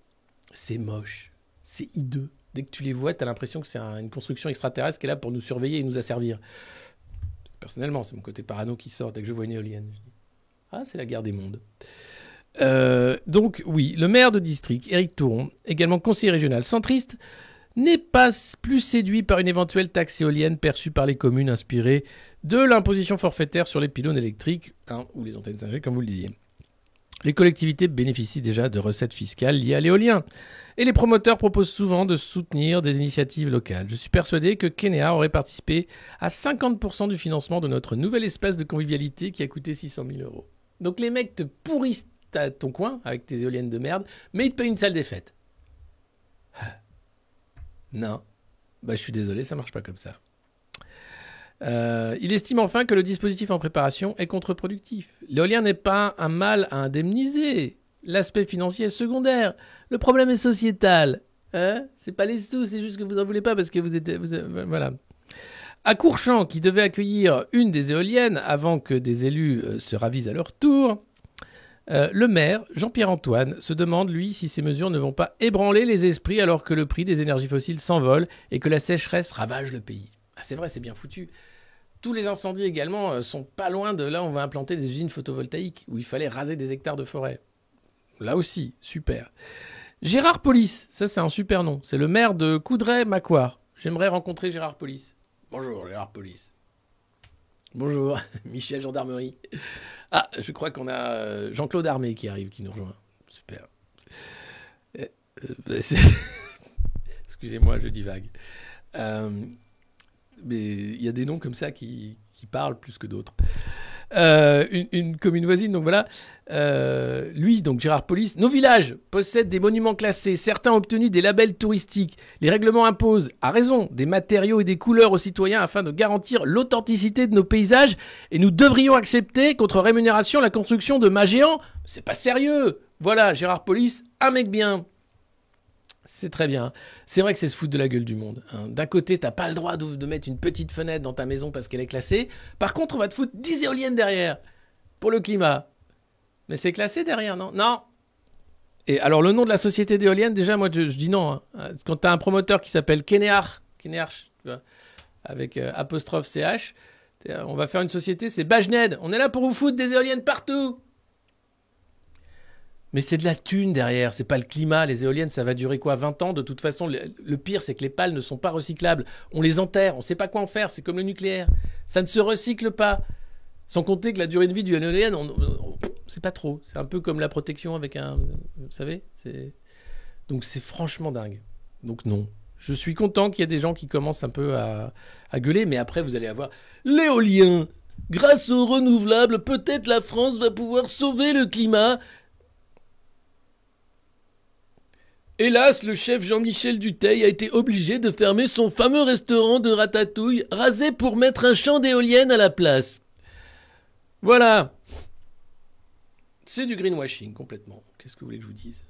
C'est moche. C'est hideux. Dès que tu les vois, tu as l'impression que c'est une construction extraterrestre qui est là pour nous surveiller et nous asservir. Personnellement, c'est mon côté parano qui sort dès que je vois une éolienne. Je dis, ah, c'est la guerre des mondes. Donc, oui, le maire de district, Éric Touron, également conseiller régional centriste, n'est pas plus séduit par une éventuelle taxe éolienne perçue par les communes inspirée de l'imposition forfaitaire sur les pylônes électriques, ou les antennes 5G, comme vous le disiez. Les collectivités bénéficient déjà de recettes fiscales liées à l'éolien. Et les promoteurs proposent souvent de soutenir des initiatives locales. Je suis persuadé que Kenear aurait participé à 50% du financement de notre nouvel espace de convivialité qui a coûté 600 000 €. Donc les mecs te pourrissent ton coin avec tes éoliennes de merde, mais ils te payent une salle des fêtes. Non. Je suis désolé, ça marche pas comme ça. Il estime enfin que le dispositif en préparation est contre-productif. L'éolien n'est pas un mal à indemniser. L'aspect financier est secondaire. Le problème est sociétal. C'est pas les sous, c'est juste que vous en voulez pas parce que vous êtes voilà. À Courchamp, qui devait accueillir une des éoliennes avant que des élus se ravisent à leur tour, le maire, Jean-Pierre Antoine, se demande, lui, si ces mesures ne vont pas ébranler les esprits alors que le prix des énergies fossiles s'envole et que la sécheresse ravage le pays. Ah, c'est vrai, c'est bien foutu. Tous les incendies également sont pas loin de là où on va implanter des usines photovoltaïques, où il fallait raser des hectares de forêt. Là aussi, super. Gérard Polis, ça c'est un super nom. C'est le maire de Coudray-Macquart. J'aimerais rencontrer Gérard Polis. Bonjour Gérard Polis. Bonjour, Michel Gendarmerie. Ah, je crois qu'on a Jean-Claude Armé qui arrive, qui nous rejoint. Super. Excusez-moi, je divague. Mais il y a des noms comme ça qui parlent plus que d'autres. Une commune voisine, donc voilà. Lui, donc Gérard Police, nos villages possèdent des monuments classés. Certains ont obtenu des labels touristiques. Les règlements imposent, à raison, des matériaux et des couleurs aux citoyens afin de garantir l'authenticité de nos paysages. Et nous devrions accepter, contre rémunération, la construction de mâts géants. C'est pas sérieux. Voilà, Gérard Police, un mec bien. C'est très bien. C'est vrai que c'est se foutre de la gueule du monde. Hein. D'un côté, t'as pas le droit de mettre une petite fenêtre dans ta maison parce qu'elle est classée. Par contre, on va te foutre 10 éoliennes derrière pour le climat. Mais c'est classé derrière, non ? Non. Et alors, le nom de la société d'éoliennes, déjà, moi, je dis non. Hein. Quand t'as un promoteur qui s'appelle Kenear, tu vois, avec apostrophe CH, on va faire une société, c'est Bajned. On est là pour vous foutre des éoliennes partout. Mais c'est de la thune derrière, c'est pas le climat. Les éoliennes, ça va durer quoi, 20 ans ? De toute façon, le pire, c'est que les pales ne sont pas recyclables. On les enterre, on sait pas quoi en faire, c'est comme le nucléaire. Ça ne se recycle pas. Sans compter que la durée de vie d'une éolienne, c'est pas trop. C'est un peu comme la protection avec un... Vous savez ? Donc c'est franchement dingue. Donc non. Je suis content qu'il y ait des gens qui commencent un peu à gueuler, mais après, vous allez avoir l'éolien. Grâce aux renouvelables, peut-être la France va pouvoir sauver le climat. Hélas, le chef Jean-Michel Dutheil a été obligé de fermer son fameux restaurant de ratatouille, rasé pour mettre un champ d'éoliennes à la place. Voilà. C'est du greenwashing, complètement. Qu'est-ce que vous voulez que je vous dise ?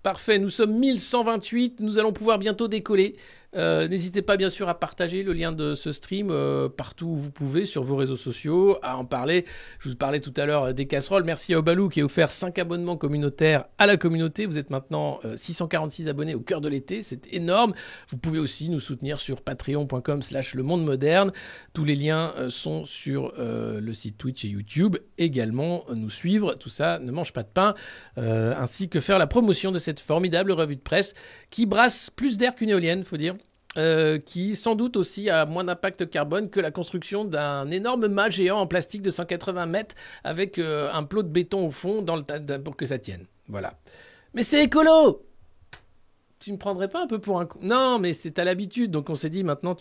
Parfait, nous sommes 1128, nous allons pouvoir bientôt décoller. N'hésitez pas bien sûr à partager le lien de ce stream partout où vous pouvez sur vos réseaux sociaux, à en parler. Je vous parlais tout à l'heure des casseroles. Merci à Obalou qui a offert 5 abonnements communautaires à la communauté. Vous êtes maintenant 646 abonnés au cœur de l'été, c'est énorme. Vous pouvez aussi nous soutenir sur patreon.com/lemondemoderne. Tous les liens sont sur le site Twitch et YouTube. Également nous suivre, tout ça ne mange pas de pain, ainsi que faire la promotion de cette formidable revue de presse qui brasse plus d'air qu'une éolienne, faut dire. Qui sans doute aussi a moins d'impact carbone que la construction d'un énorme mât géant en plastique de 180 mètres avec un plot de béton au fond pour que ça tienne. Voilà. Mais c'est écolo! Tu me prendrais pas un peu pour un... Non, mais c'est à l'habitude, donc on s'est dit maintenant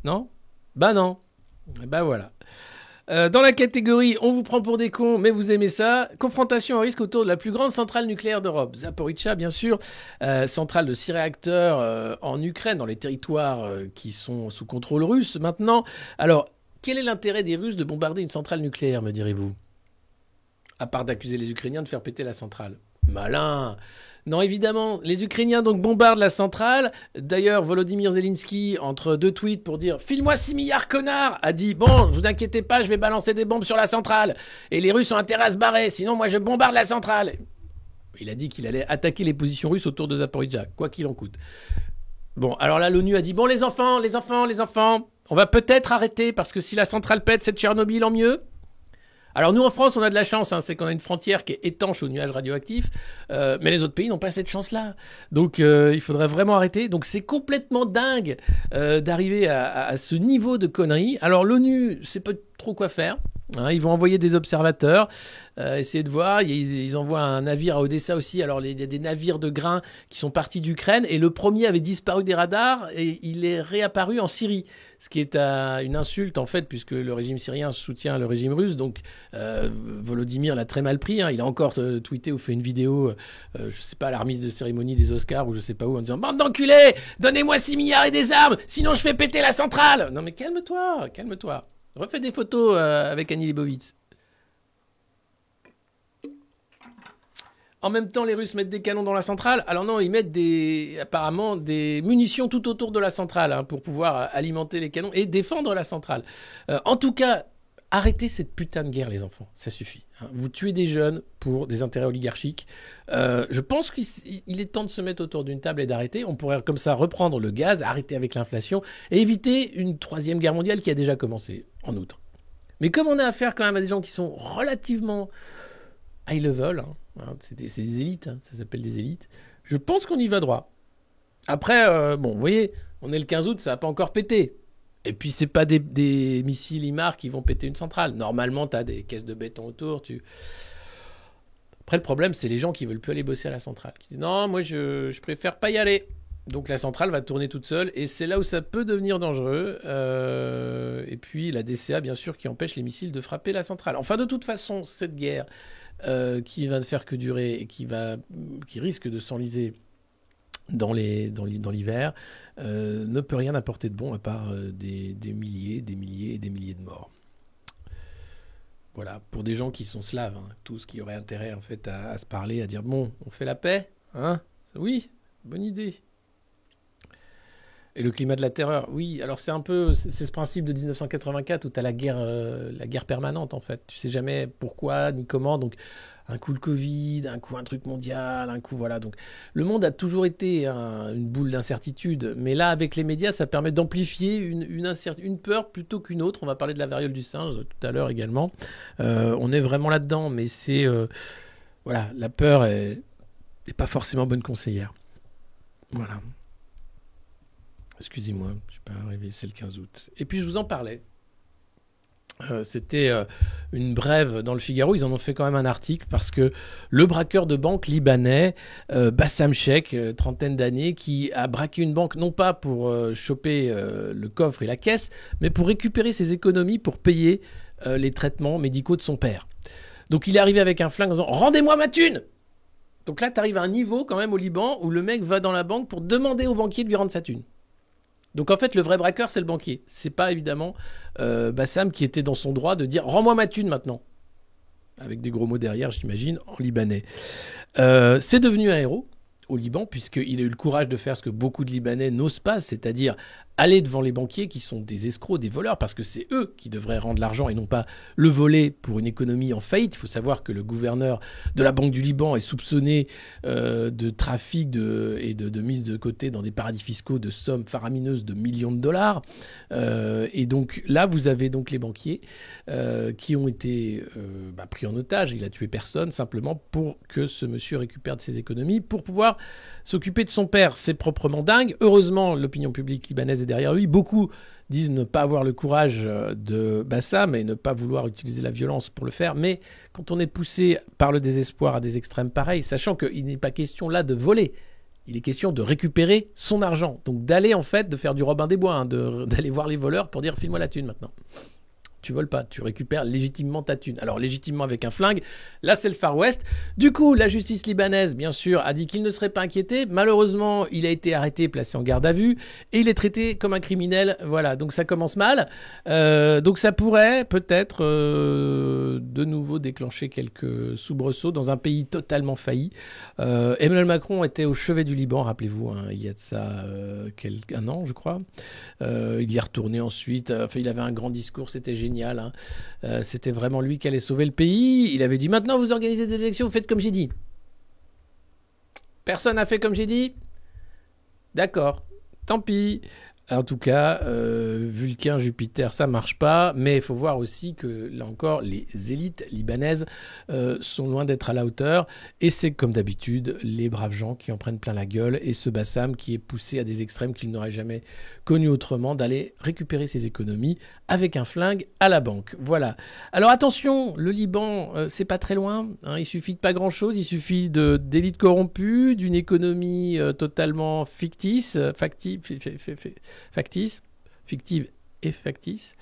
Non? Bah non. Bah voilà. Dans la catégorie « On vous prend pour des cons, mais vous aimez ça », confrontation au risque autour de la plus grande centrale nucléaire d'Europe. Zaporizhzhia, bien sûr, centrale de 6 réacteurs en Ukraine, dans les territoires qui sont sous contrôle russe maintenant. Alors, quel est l'intérêt des Russes de bombarder une centrale nucléaire, me direz-vous ? À part d'accuser les Ukrainiens de faire péter la centrale. Malin ! Non, évidemment, les Ukrainiens donc bombardent la centrale. D'ailleurs, Volodymyr Zelensky, entre deux tweets pour dire « File-moi 6 milliards, connard !» a dit « Bon, vous inquiétez pas, je vais balancer des bombes sur la centrale. Et les Russes ont intérêt à se barrer, sinon moi je bombarde la centrale. » Il a dit qu'il allait attaquer les positions russes autour de Zaporizhzhia, quoi qu'il en coûte. Bon, alors là, l'ONU a dit « Bon, les enfants, on va peut-être arrêter, parce que si la centrale pète, c'est Tchernobyl en mieux. » Alors nous en France on a de la chance, c'est qu'on a une frontière qui est étanche aux nuages radioactifs, mais les autres pays n'ont pas cette chance-là. Donc il faudrait vraiment arrêter. Donc c'est complètement dingue d'arriver à ce niveau de conneries. Alors l'ONU sait pas trop quoi faire. Ils vont envoyer des observateurs, essayer de voir. Ils envoient un navire à Odessa aussi. Alors il y a des navires de grains qui sont partis d'Ukraine et le premier avait disparu des radars et il est réapparu en Syrie. Ce qui est une insulte en fait puisque le régime syrien soutient le régime russe. Donc Volodymyr l'a très mal pris. Il a encore tweeté ou fait une vidéo, je sais pas, à la remise de cérémonie des Oscars ou je sais pas où en disant « Bande d'enculés, donnez-moi 6 milliards et des armes, sinon je fais péter la centrale !» Non mais calme-toi. Refais des photos avec Annie Leibovitz. En même temps, les Russes mettent des canons dans la centrale. Alors non, ils mettent apparemment des munitions tout autour de la centrale pour pouvoir alimenter les canons et défendre la centrale. En tout cas, arrêtez cette putain de guerre, les enfants. Ça suffit. Vous tuez des jeunes pour des intérêts oligarchiques. Je pense qu'il est temps de se mettre autour d'une table et d'arrêter. On pourrait comme ça reprendre le gaz, arrêter avec l'inflation et éviter une 3e guerre mondiale qui a déjà commencé en outre. Mais comme on a affaire quand même à des gens qui sont relativement high level, c'est des élites, ça s'appelle des élites, je pense qu'on y va droit. Après, bon, vous voyez, on est le 15 août, ça n'a pas encore pété. Et puis, c'est pas des missiles IMAR qui vont péter une centrale. Normalement, tu as des caisses de béton autour. Après, le problème, c'est les gens qui veulent plus aller bosser à la centrale. Qui disent non, moi, je préfère pas y aller. Donc, la centrale va tourner toute seule. Et c'est là où ça peut devenir dangereux. Et puis, la DCA, bien sûr, qui empêche les missiles de frapper la centrale. Enfin, de toute façon, cette guerre qui va ne faire que durer et qui risque de s'enliser dans l'hiver, ne peut rien apporter de bon à part des milliers et des milliers de morts. Voilà, pour des gens qui sont slaves, hein, tous qui auraient intérêt en fait à se parler, à dire bon, on fait la paix, hein ? Oui, bonne idée. Et le climat de la terreur, oui. Alors c'est ce principe de 1984 où tu as la guerre permanente en fait. Tu sais jamais pourquoi ni comment. Donc un coup le Covid, un coup un truc mondial, un coup voilà. Donc le monde a toujours été une boule d'incertitude. Mais là avec les médias, ça permet d'amplifier une peur plutôt qu'une autre. On va parler de la variole du singe tout à l'heure également. On est vraiment là-dedans, mais c'est voilà, la peur est pas forcément bonne conseillère. Voilà. Excusez-moi, je ne suis pas arrivé, c'est le 15 août. Et puis je vous en parlais. C'était une brève dans le Figaro. Ils en ont fait quand même un article parce que le braqueur de banque libanais, Bassam Sheikh, trentaine d'années, qui a braqué une banque non pas pour choper le coffre et la caisse, mais pour récupérer ses économies pour payer les traitements médicaux de son père. Donc il est arrivé avec un flingue en disant « Rendez-moi ma thune !» Donc là, tu arrives à un niveau quand même au Liban où le mec va dans la banque pour demander au banquier de lui rendre sa thune. Donc en fait, le vrai braqueur, c'est le banquier. C'est pas évidemment Bassam qui était dans son droit de dire « Rends-moi ma thune maintenant !» Avec des gros mots derrière, j'imagine, en libanais. C'est devenu un héros au Liban, puisqu'il a eu le courage de faire ce que beaucoup de Libanais n'osent pas, c'est-à-dire aller devant les banquiers qui sont des escrocs, des voleurs, parce que c'est eux qui devraient rendre l'argent et non pas le voler pour une économie en faillite. Il faut savoir que le gouverneur de la Banque du Liban est soupçonné de trafic et de mise de côté dans des paradis fiscaux de sommes faramineuses de millions de dollars. Et donc là, vous avez donc les banquiers qui ont été pris en otage. Il a tué personne, simplement pour que ce monsieur récupère de ses économies pour pouvoir s'occuper de son père. C'est proprement dingue. Heureusement, l'opinion publique libanaise est derrière lui. Beaucoup disent ne pas avoir le courage de Bassam et ne pas vouloir utiliser la violence pour le faire. Mais quand on est poussé par le désespoir à des extrêmes pareils, sachant qu'il n'est pas question là de voler, il est question de récupérer son argent. Donc d'aller en fait, de faire du Robin des Bois, d'aller voir les voleurs pour dire « file-moi la thune maintenant ». Tu voles pas, tu récupères légitimement ta thune. Alors légitimement avec un flingue, là c'est le Far West. Du coup, la justice libanaise, bien sûr, a dit qu'il ne serait pas inquiété. Malheureusement, il a été arrêté, placé en garde à vue, et il est traité comme un criminel. Voilà, donc ça commence mal. Donc ça pourrait peut-être de nouveau déclencher quelques soubresauts dans un pays totalement failli. Emmanuel Macron était au chevet du Liban, rappelez-vous, hein, il y a de ça un an, je crois. Il y est retourné ensuite. Il avait un grand discours, c'était génial. C'était vraiment lui qui allait sauver le pays. Il avait dit maintenant vous organisez des élections, vous faites comme j'ai dit. Personne n'a fait comme j'ai dit. D'accord, tant pis. En tout cas, Vulcain, Jupiter, ça marche pas. Mais il faut voir aussi que, là encore, les élites libanaises sont loin d'être à la hauteur. Et c'est comme d'habitude, les braves gens qui en prennent plein la gueule. Et ce Bassam qui est poussé à des extrêmes qu'il n'aurait jamais connus autrement, d'aller récupérer ses économies avec un flingue à la banque. Voilà. Alors attention, le Liban, c'est pas très loin. Hein, il suffit de pas grand-chose. Il suffit d'élites corrompues, d'une économie totalement fictive et factice,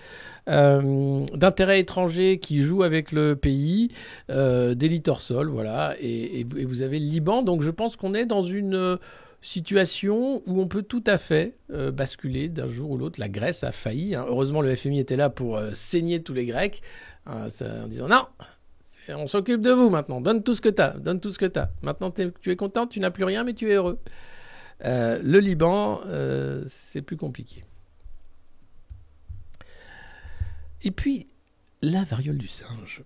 d'intérêts étrangers qui jouent avec le pays, d'élites hors sol, voilà, et vous avez le Liban. Donc je pense qu'on est dans une situation où on peut tout à fait basculer d'un jour ou l'autre. La Grèce a failli, hein. Heureusement le FMI était là pour saigner tous les Grecs, en disant non, on s'occupe de vous maintenant, donne tout ce que t'as. Maintenant tu es content, tu n'as plus rien mais tu es heureux. Le Liban, c'est plus compliqué. Et puis, la variole du singe.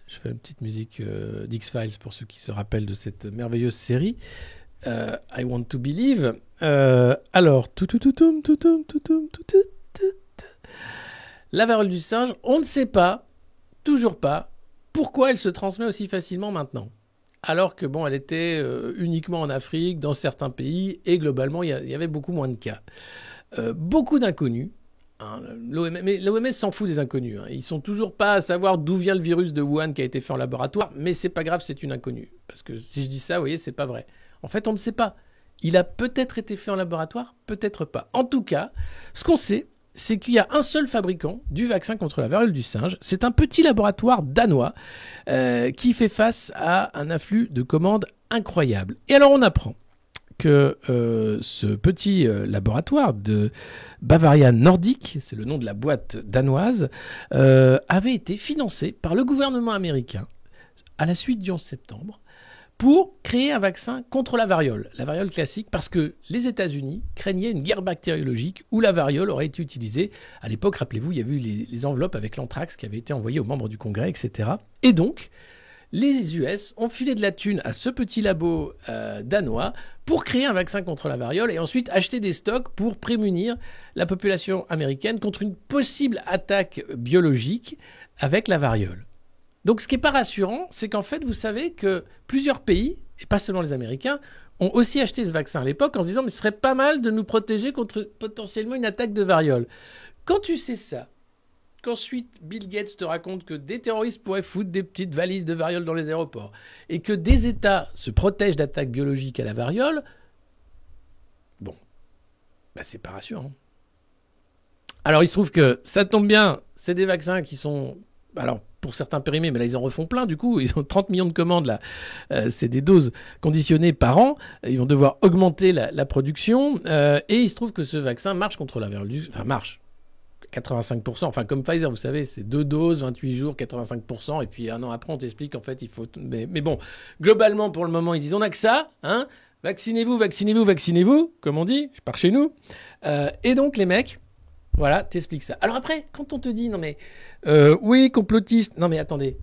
Je fais une petite musique d'X-Files pour ceux qui se rappellent de cette merveilleuse série. I Want to Believe. Alors, la variole du singe, on ne sait pas, toujours pas, pourquoi elle se transmet aussi facilement maintenant. alors que bon, elle était uniquement en Afrique, dans certains pays, et globalement, il y avait beaucoup moins de cas. Beaucoup d'inconnus. Hein, mais l'OMS s'en fout des inconnus. Hein. Ils sont toujours pas à savoir d'où vient le virus de Wuhan qui a été fait en laboratoire, mais c'est pas grave, c'est une inconnue. Parce que si je dis ça, vous voyez, c'est pas vrai. En fait, on ne sait pas. Il a peut-être été fait en laboratoire, peut-être pas. En tout cas, ce qu'on sait, c'est qu'il y a un seul fabricant du vaccin contre la variole du singe. C'est un petit laboratoire danois qui fait face à un afflux de commandes incroyable. Et alors, on apprend que ce petit laboratoire de Bavaria Nordic, c'est le nom de la boîte danoise, avait été financé par le gouvernement américain à la suite du 11 septembre pour créer un vaccin contre la variole classique, parce que les États-Unis craignaient une guerre bactériologique où la variole aurait été utilisée. À l'époque, rappelez-vous, il y avait eu les enveloppes avec l'anthrax qui avaient été envoyées aux membres du Congrès, etc. Et donc, les US ont filé de la thune à ce petit labo danois pour créer un vaccin contre la variole et ensuite acheter des stocks pour prémunir la population américaine contre une possible attaque biologique avec la variole. Donc ce qui n'est pas rassurant, c'est qu'en fait, vous savez que plusieurs pays, et pas seulement les Américains, ont aussi acheté ce vaccin à l'époque en se disant « mais ce serait pas mal de nous protéger contre potentiellement une attaque de variole ». Quand tu sais ça, qu'ensuite Bill Gates te raconte que des terroristes pourraient foutre des petites valises de variole dans les aéroports et que des États se protègent d'attaques biologiques à la variole, bon, bah c'est pas rassurant. Alors il se trouve que ça tombe bien, c'est des vaccins qui sont, alors pour certains périmés, mais là ils en refont plein du coup, ils ont 30 millions de commandes là, c'est des doses conditionnées par an, ils vont devoir augmenter la production et il se trouve que ce vaccin marche contre la variole, enfin marche. 85%, enfin comme Pfizer, vous savez, c'est 2 doses, 28 jours, 85%, et puis un an après, on t'explique, en fait, il faut... Mais bon, globalement, pour le moment, ils disent, on n'a que ça, hein, vaccinez-vous, vaccinez-vous, vaccinez-vous, comme on dit, je pars chez nous. Et donc, les mecs, voilà, t'expliques ça. Alors après, quand on te dit, non mais, oui, complotiste, non mais attendez,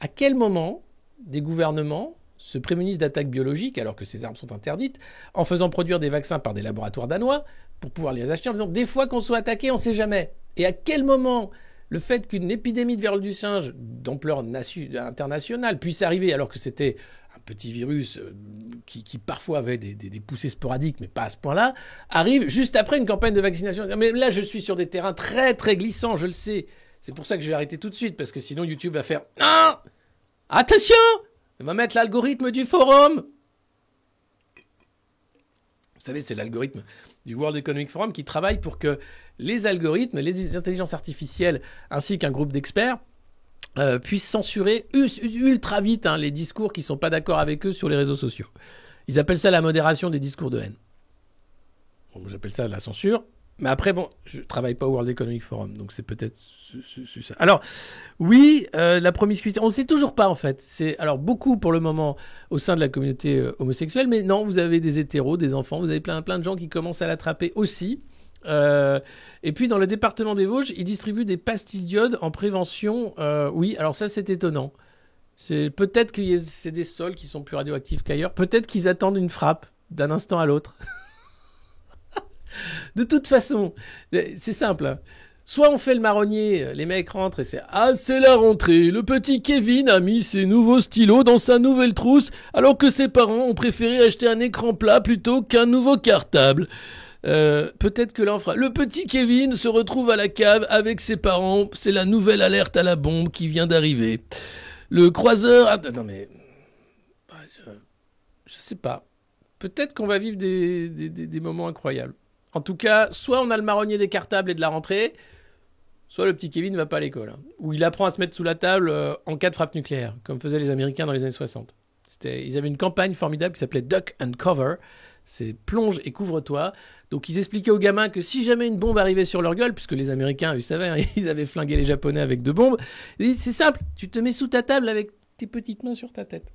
à quel moment des gouvernements se prémunissent d'attaques biologiques, alors que ces armes sont interdites, en faisant produire des vaccins par des laboratoires danois, pour pouvoir les acheter, en disant, des fois qu'on soit attaqué, on ne sait jamais. Et à quel moment le fait qu'une épidémie de variole du singe d'ampleur internationale puisse arriver, alors que c'était un petit virus qui parfois avait des poussées sporadiques, mais pas à ce point-là, arrive juste après une campagne de vaccination. Mais là, je suis sur des terrains très, très glissants, je le sais. C'est pour ça que je vais arrêter tout de suite, parce que sinon YouTube va faire « Ah, attention ! On va mettre l'algorithme du forum !» Vous savez, c'est l'algorithme du World Economic Forum qui travaille pour que les algorithmes, les intelligences artificielles, ainsi qu'un groupe d'experts, puissent censurer ultra vite les discours qui ne sont pas d'accord avec eux sur les réseaux sociaux. Ils appellent ça la modération des discours de haine. Bon, j'appelle ça la censure. Mais après, bon, je ne travaille pas au World Economic Forum, donc c'est peut-être ça. Alors, oui, la promiscuité, on ne sait toujours pas, en fait. C'est alors beaucoup, pour le moment, au sein de la communauté homosexuelle, mais non, vous avez des hétéros, des enfants, vous avez plein de gens qui commencent à l'attraper aussi. Et puis, dans le département des Vosges, ils distribuent des pastilles d'iode en prévention. Oui, alors ça, c'est étonnant. Peut-être que c'est des sols qui sont plus radioactifs qu'ailleurs. Peut-être qu'ils attendent une frappe d'un instant à l'autre. De toute façon, c'est simple. Hein. Soit on fait le marronnier, les mecs rentrent et c'est « Ah, c'est la rentrée, le petit Kevin a mis ses nouveaux stylos dans sa nouvelle trousse alors que ses parents ont préféré acheter un écran plat plutôt qu'un nouveau cartable. » Peut-être que là on fera « Le petit Kevin se retrouve à la cave avec ses parents, c'est la nouvelle alerte à la bombe qui vient d'arriver. » Le croiseur... Ah, non mais... Je sais pas. Peut-être qu'on va vivre des moments incroyables. En tout cas, soit on a le marronnier des cartables et de la rentrée, soit le petit Kevin ne va pas à l'école. Hein, où il apprend à se mettre sous la table en cas de frappe nucléaire, comme faisaient les Américains dans les années 60. Ils avaient une campagne formidable qui s'appelait Duck and Cover. C'est plonge et couvre-toi. Donc ils expliquaient aux gamins que si jamais une bombe arrivait sur leur gueule, puisque les Américains, vous savez, hein, ils avaient flingué les Japonais avec 2 bombes, c'est simple, tu te mets sous ta table avec tes petites mains sur ta tête.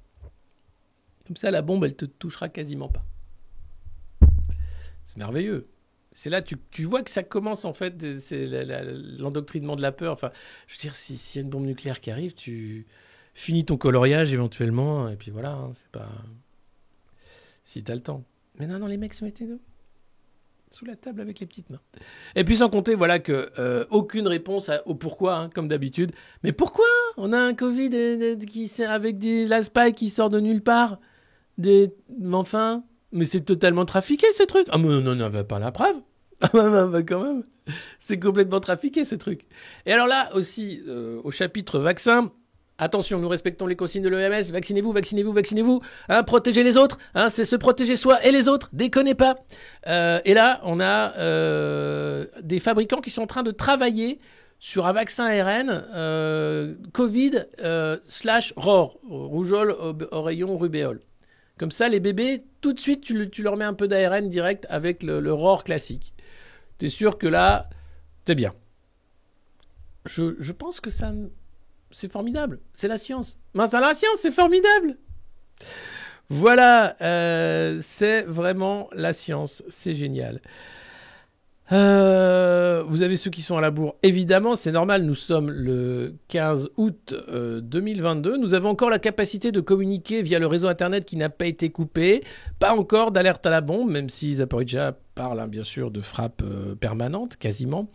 Comme ça, la bombe, elle te touchera quasiment pas. C'est merveilleux. C'est là, tu vois que ça commence, en fait, c'est l'endoctrinement de la peur. Enfin, je veux dire, s'il y a une bombe nucléaire qui arrive, tu finis ton coloriage éventuellement, et puis voilà, hein, c'est pas... Si t'as le temps. Mais non, les mecs se mettaient Sous la table avec les petites mains. Et puis sans compter, voilà, que aucune réponse au pourquoi, hein, comme d'habitude. Mais pourquoi on a un Covid avec la spike qui sort de nulle part enfin, mais c'est totalement trafiqué ce truc. Ah, mais non, va pas la preuve. Ah, bah, quand même. C'est complètement trafiqué ce truc. Et alors là aussi, au chapitre vaccin, attention, nous respectons les consignes de l'OMS, vaccinez-vous, vaccinez-vous, vaccinez-vous, hein, protégez les autres, hein, c'est se protéger soi et les autres, déconnez pas. Et là, on a des fabricants qui sont en train de travailler sur un vaccin ARN Covid / ROR, rougeole, oreillon, rubéole. Comme ça, les bébés, tout de suite, tu leur mets un peu d'ARN direct avec le ROR classique. T'es sûr que là, t'es bien. Je pense que ça... C'est formidable. C'est la science. Ben, c'est la science, c'est formidable. Voilà, c'est vraiment la science. C'est génial. Vous avez ceux qui sont à la bourre. Évidemment, c'est normal. Nous sommes le 15 août 2022. Nous avons encore la capacité de communiquer via le réseau Internet qui n'a pas été coupé. Pas encore d'alerte à la bombe, même si Zaporizhzhia parle, hein, bien sûr, de frappe permanente, quasiment.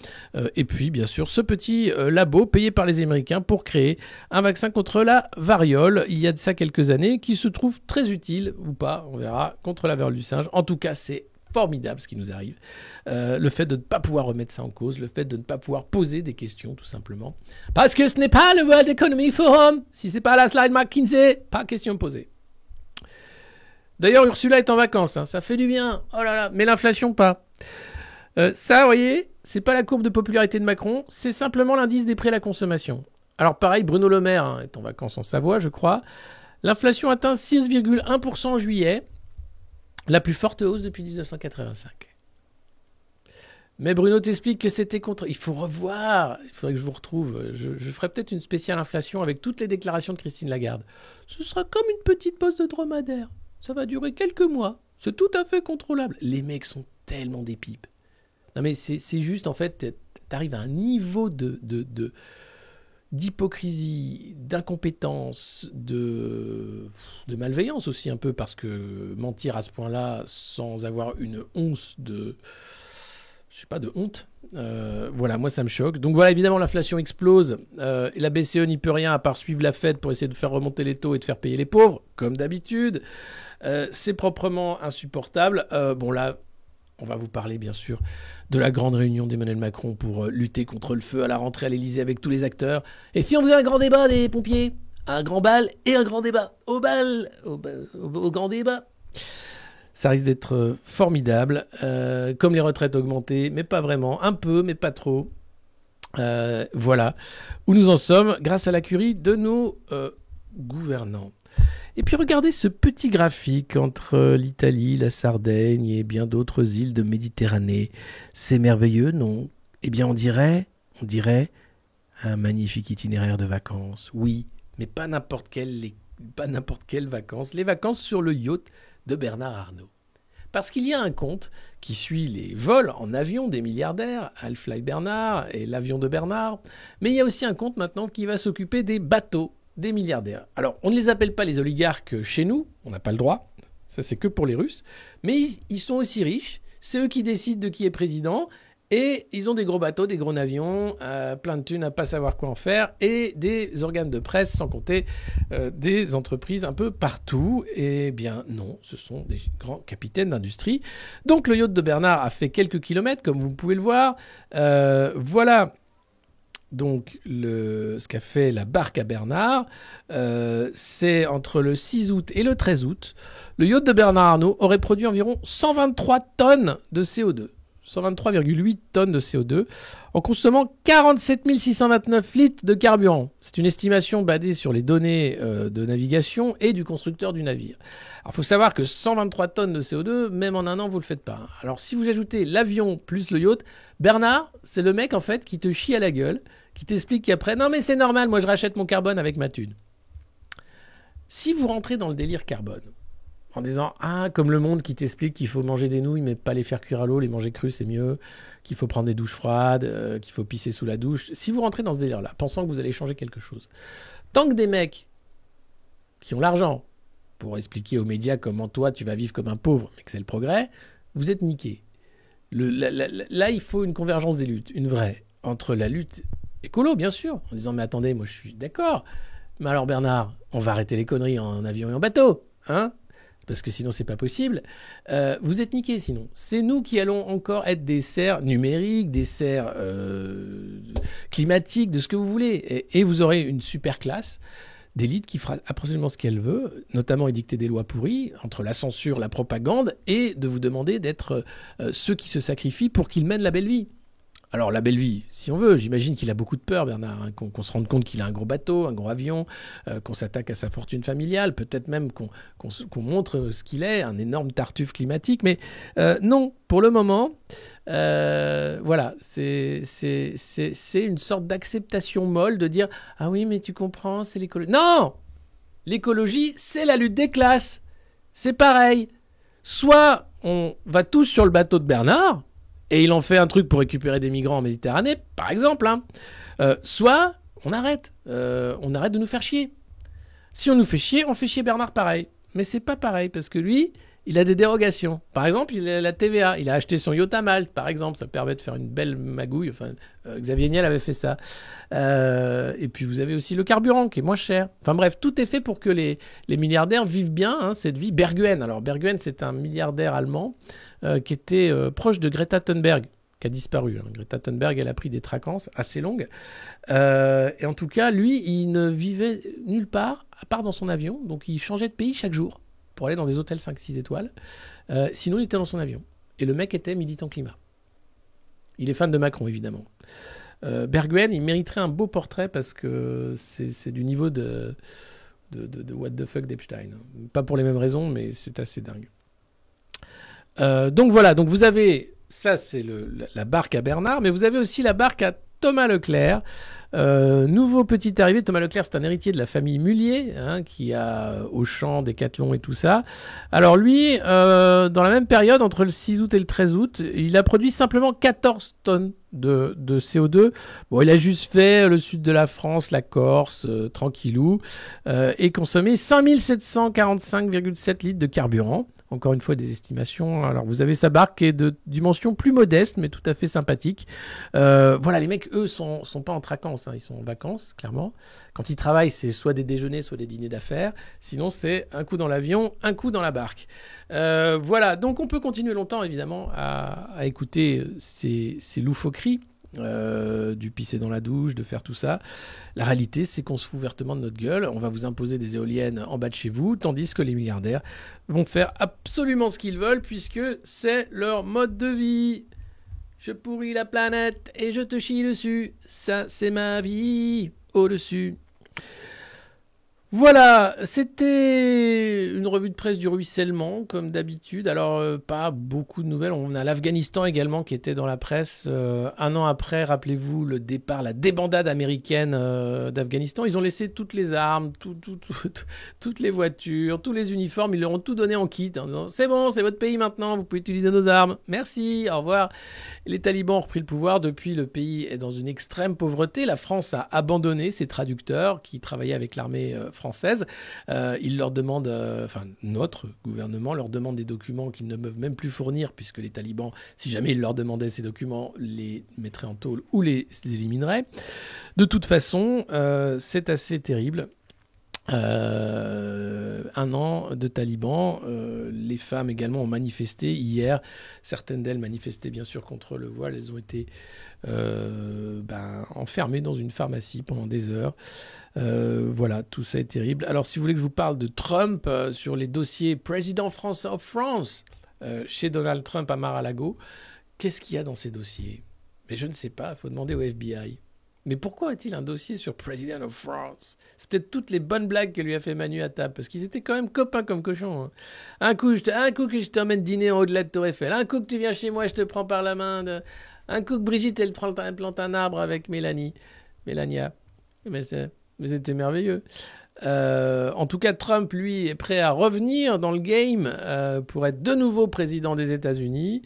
Et puis, bien sûr, ce petit labo payé par les Américains pour créer un vaccin contre la variole. Il y a de ça quelques années, qui se trouve très utile, ou pas, on verra, contre la variole du singe. En tout cas, c'est formidable ce qui nous arrive. Le fait de ne pas pouvoir remettre ça en cause, le fait de ne pas pouvoir poser des questions, tout simplement. Parce que ce n'est pas le World Economic Forum. Si c'est pas la slide McKinsey, pas question posée. D'ailleurs, Ursula est en vacances, hein. Ça fait du bien. Oh là là, mais l'inflation, pas. Ça, vous voyez, c'est pas la courbe de popularité de Macron, c'est simplement l'indice des prix à la consommation. Alors pareil, Bruno Le Maire, hein, est en vacances en Savoie, je crois. L'inflation atteint 6,1% en juillet. La plus forte hausse depuis 1985. Mais Bruno t'explique que c'était contre... Il faut revoir. Il faudrait que je vous retrouve. Je ferai peut-être une spéciale inflation avec toutes les déclarations de Christine Lagarde. Ce sera comme une petite pause de dromadaire. Ça va durer quelques mois. C'est tout à fait contrôlable. Les mecs sont tellement des pipes. Non mais c'est juste, en fait, t'arrives à un niveau d'hypocrisie, d'incompétence, de malveillance aussi un peu, parce que mentir à ce point-là sans avoir une once de... Je sais pas, de honte. Voilà, moi ça me choque. Donc voilà, évidemment l'inflation explose. Et la BCE n'y peut rien à part suivre la Fed pour essayer de faire remonter les taux et de faire payer les pauvres, comme d'habitude. C'est proprement insupportable. Bon là, on va vous parler bien sûr de la grande réunion d'Emmanuel Macron pour lutter contre le feu à la rentrée à l'Elysée avec tous les acteurs. Et si on faisait un grand débat des pompiers, un grand bal et un grand débat au grand débat, ça risque d'être formidable, comme les retraites augmentées, mais pas vraiment, un peu, mais pas trop. Voilà où nous en sommes grâce à la curie de nos gouvernants. Et puis regardez ce petit graphique entre l'Italie, la Sardaigne et bien d'autres îles de Méditerranée. C'est merveilleux, non? Eh bien on dirait un magnifique itinéraire de vacances. Oui, mais pas n'importe quelles vacances. Les vacances sur le yacht de Bernard Arnault. Parce qu'il y a un compte qui suit les vols en avion des milliardaires, Alfly Bernard et l'avion de Bernard, mais il y a aussi un compte maintenant qui va s'occuper des bateaux des milliardaires. Alors, on ne les appelle pas les oligarques chez nous, on n'a pas le droit, ça c'est que pour les Russes, mais ils sont aussi riches, c'est eux qui décident de qui est président, et ils ont des gros bateaux, des gros avions, plein de thunes à pas savoir quoi en faire, et des organes de presse, sans compter des entreprises un peu partout. Eh bien non, ce sont des grands capitaines d'industrie. Donc le yacht de Bernard a fait quelques kilomètres, comme vous pouvez le voir. Voilà. Donc, ce qu'a fait la barque à Bernard, c'est entre le 6 août et le 13 août. Le yacht de Bernard Arnault aurait produit environ 123 tonnes de CO2. 123,8 tonnes de CO2 en consommant 47 629 litres de carburant. C'est une estimation basée sur les données de navigation et du constructeur du navire. Alors, il faut savoir que 123 tonnes de CO2, même en un an, vous ne le faites pas. Alors, si vous ajoutez l'avion plus le yacht, Bernard, c'est le mec, en fait, qui te chie à la gueule, qui t'explique qu'après, non mais c'est normal, moi je rachète mon carbone avec ma thune. Si vous rentrez dans le délire carbone, en disant, comme le monde qui t'explique qu'il faut manger des nouilles mais pas les faire cuire à l'eau, les manger crues c'est mieux, qu'il faut prendre des douches froides, qu'il faut pisser sous la douche, si vous rentrez dans ce délire-là, pensant que vous allez changer quelque chose, tant que des mecs qui ont l'argent pour expliquer aux médias comment toi tu vas vivre comme un pauvre, mais que c'est le progrès, vous êtes niqués. Là, il faut une convergence des luttes, une vraie, entre la lutte écolo, bien sûr, en disant mais attendez, moi je suis d'accord, mais alors Bernard, on va arrêter les conneries en avion et en bateau, hein, parce que sinon c'est pas possible. Vous êtes niqués sinon. C'est nous qui allons encore être des serfs numériques, des serfs climatiques, de ce que vous voulez, et vous aurez une super classe d'élite qui fera absolument ce qu'elle veut, notamment édicter des lois pourries, entre la censure, la propagande, et de vous demander d'être ceux qui se sacrifient pour qu'ils mènent la belle vie. Alors la belle vie, si on veut, j'imagine qu'il a beaucoup de peur, Bernard, hein, qu'on se rende compte qu'il a un gros bateau, un gros avion, qu'on s'attaque à sa fortune familiale, peut-être même qu'on montre ce qu'il est, un énorme tartuffe climatique, mais non, pour le moment, voilà, c'est une sorte d'acceptation molle de dire « Ah oui, mais tu comprends, c'est l'écologie. » Non! L'écologie, c'est la lutte des classes. C'est pareil. Soit on va tous sur le bateau de Bernard, et il en fait un truc pour récupérer des migrants en Méditerranée, par exemple, hein. Soit on arrête de nous faire chier. Si on nous fait chier, on fait chier Bernard pareil. Mais c'est pas pareil, parce que lui, il a des dérogations. Par exemple, il a la TVA. Il a acheté son yacht à Malte, par exemple. Ça permet de faire une belle magouille. Enfin, Xavier Niel avait fait ça. Et puis, vous avez aussi le carburant, qui est moins cher. Enfin bref, tout est fait pour que les milliardaires vivent bien, hein, cette vie. Berguen. Alors, Berguen, c'est un milliardaire allemand qui était proche de Greta Thunberg, qui a disparu. Hein. Greta Thunberg, elle a pris des traquences assez longues. Et en tout cas, lui, il ne vivait nulle part, à part dans son avion. Donc, il changeait de pays chaque jour pour aller dans des hôtels 5-6 étoiles. Sinon, il était dans son avion. Et le mec était militant climat. Il est fan de Macron, évidemment. Berguen, il mériterait un beau portrait parce que c'est du niveau de What the fuck d'Epstein. Pas pour les mêmes raisons, mais c'est assez dingue. Donc voilà, donc vous avez, ça c'est la barque à Bernard, mais vous avez aussi la barque à Thomas Leclerc. Nouveau petit arrivé, Thomas Leclerc, c'est un héritier de la famille Mullier, hein, qui a Auchan, Decathlon et tout ça. Alors lui, dans la même période, entre le 6 août et le 13 août, il a produit simplement 14 tonnes de CO2. Bon, il a juste fait le sud de la France, la Corse, tranquillou, et consommé 5745,7 litres de carburant. Encore une fois, des estimations. Alors, vous avez sa barque qui est de dimension plus modeste, mais tout à fait sympathique. Voilà, les mecs, eux, sont pas en traquance, hein, ils sont en vacances, clairement. Quand ils travaillent, c'est soit des déjeuners, soit des dîners d'affaires. Sinon, c'est un coup dans l'avion, un coup dans la barque. Voilà, donc on peut continuer longtemps, évidemment, à écouter ces loufoqueries. Du pisser dans la douche, de faire tout ça. La réalité, c'est qu'on se fout ouvertement de notre gueule. On va vous imposer des éoliennes en bas de chez vous, tandis que les milliardaires vont faire absolument ce qu'ils veulent, puisque c'est leur mode de vie. Je pourris la planète et je te chie dessus. Ça, c'est ma vie au-dessus. Voilà, c'était une revue de presse du ruissellement, comme d'habitude. Alors, pas beaucoup de nouvelles. On a l'Afghanistan également qui était dans la presse. Un an après, rappelez-vous, le départ, la débandade américaine d'Afghanistan. Ils ont laissé toutes les armes, toutes les voitures, tous les uniformes. Ils leur ont tout donné en kit. En disant, c'est bon, c'est votre pays maintenant, vous pouvez utiliser nos armes. Merci, au revoir. Les talibans ont repris le pouvoir. Depuis, le pays est dans une extrême pauvreté. La France a abandonné ses traducteurs qui travaillaient avec l'armée française. Ils leur demandent, notre gouvernement leur demande des documents qu'ils ne peuvent même plus fournir, puisque les talibans, si jamais ils leur demandaient ces documents, les mettraient en tôle ou les élimineraient. De toute façon, c'est assez terrible. Un an de talibans. Les femmes également ont manifesté hier. Certaines d'elles manifestaient bien sûr contre le voile. Elles ont été enfermées dans une pharmacie pendant des heures. Voilà, tout ça est terrible. Alors si vous voulez que je vous parle de Trump sur les dossiers Président of France chez Donald Trump à Mar-a-Lago, qu'est-ce qu'il y a dans ces dossiers? Mais je ne sais pas, il faut demander au FBI. Mais pourquoi a-t-il un dossier sur President of France? C'est peut-être toutes les bonnes blagues que lui a fait Manu à table, parce qu'ils étaient quand même copains comme cochons. Hein. Un coup que je t'emmène dîner en haut de la Tour Eiffel, un coup que tu viens chez moi, je te prends par la main, un coup que Brigitte, elle plante un arbre avec Mélania. Mais c'était merveilleux. En tout cas, Trump, lui, est prêt à revenir dans le game pour être de nouveau président des États-Unis.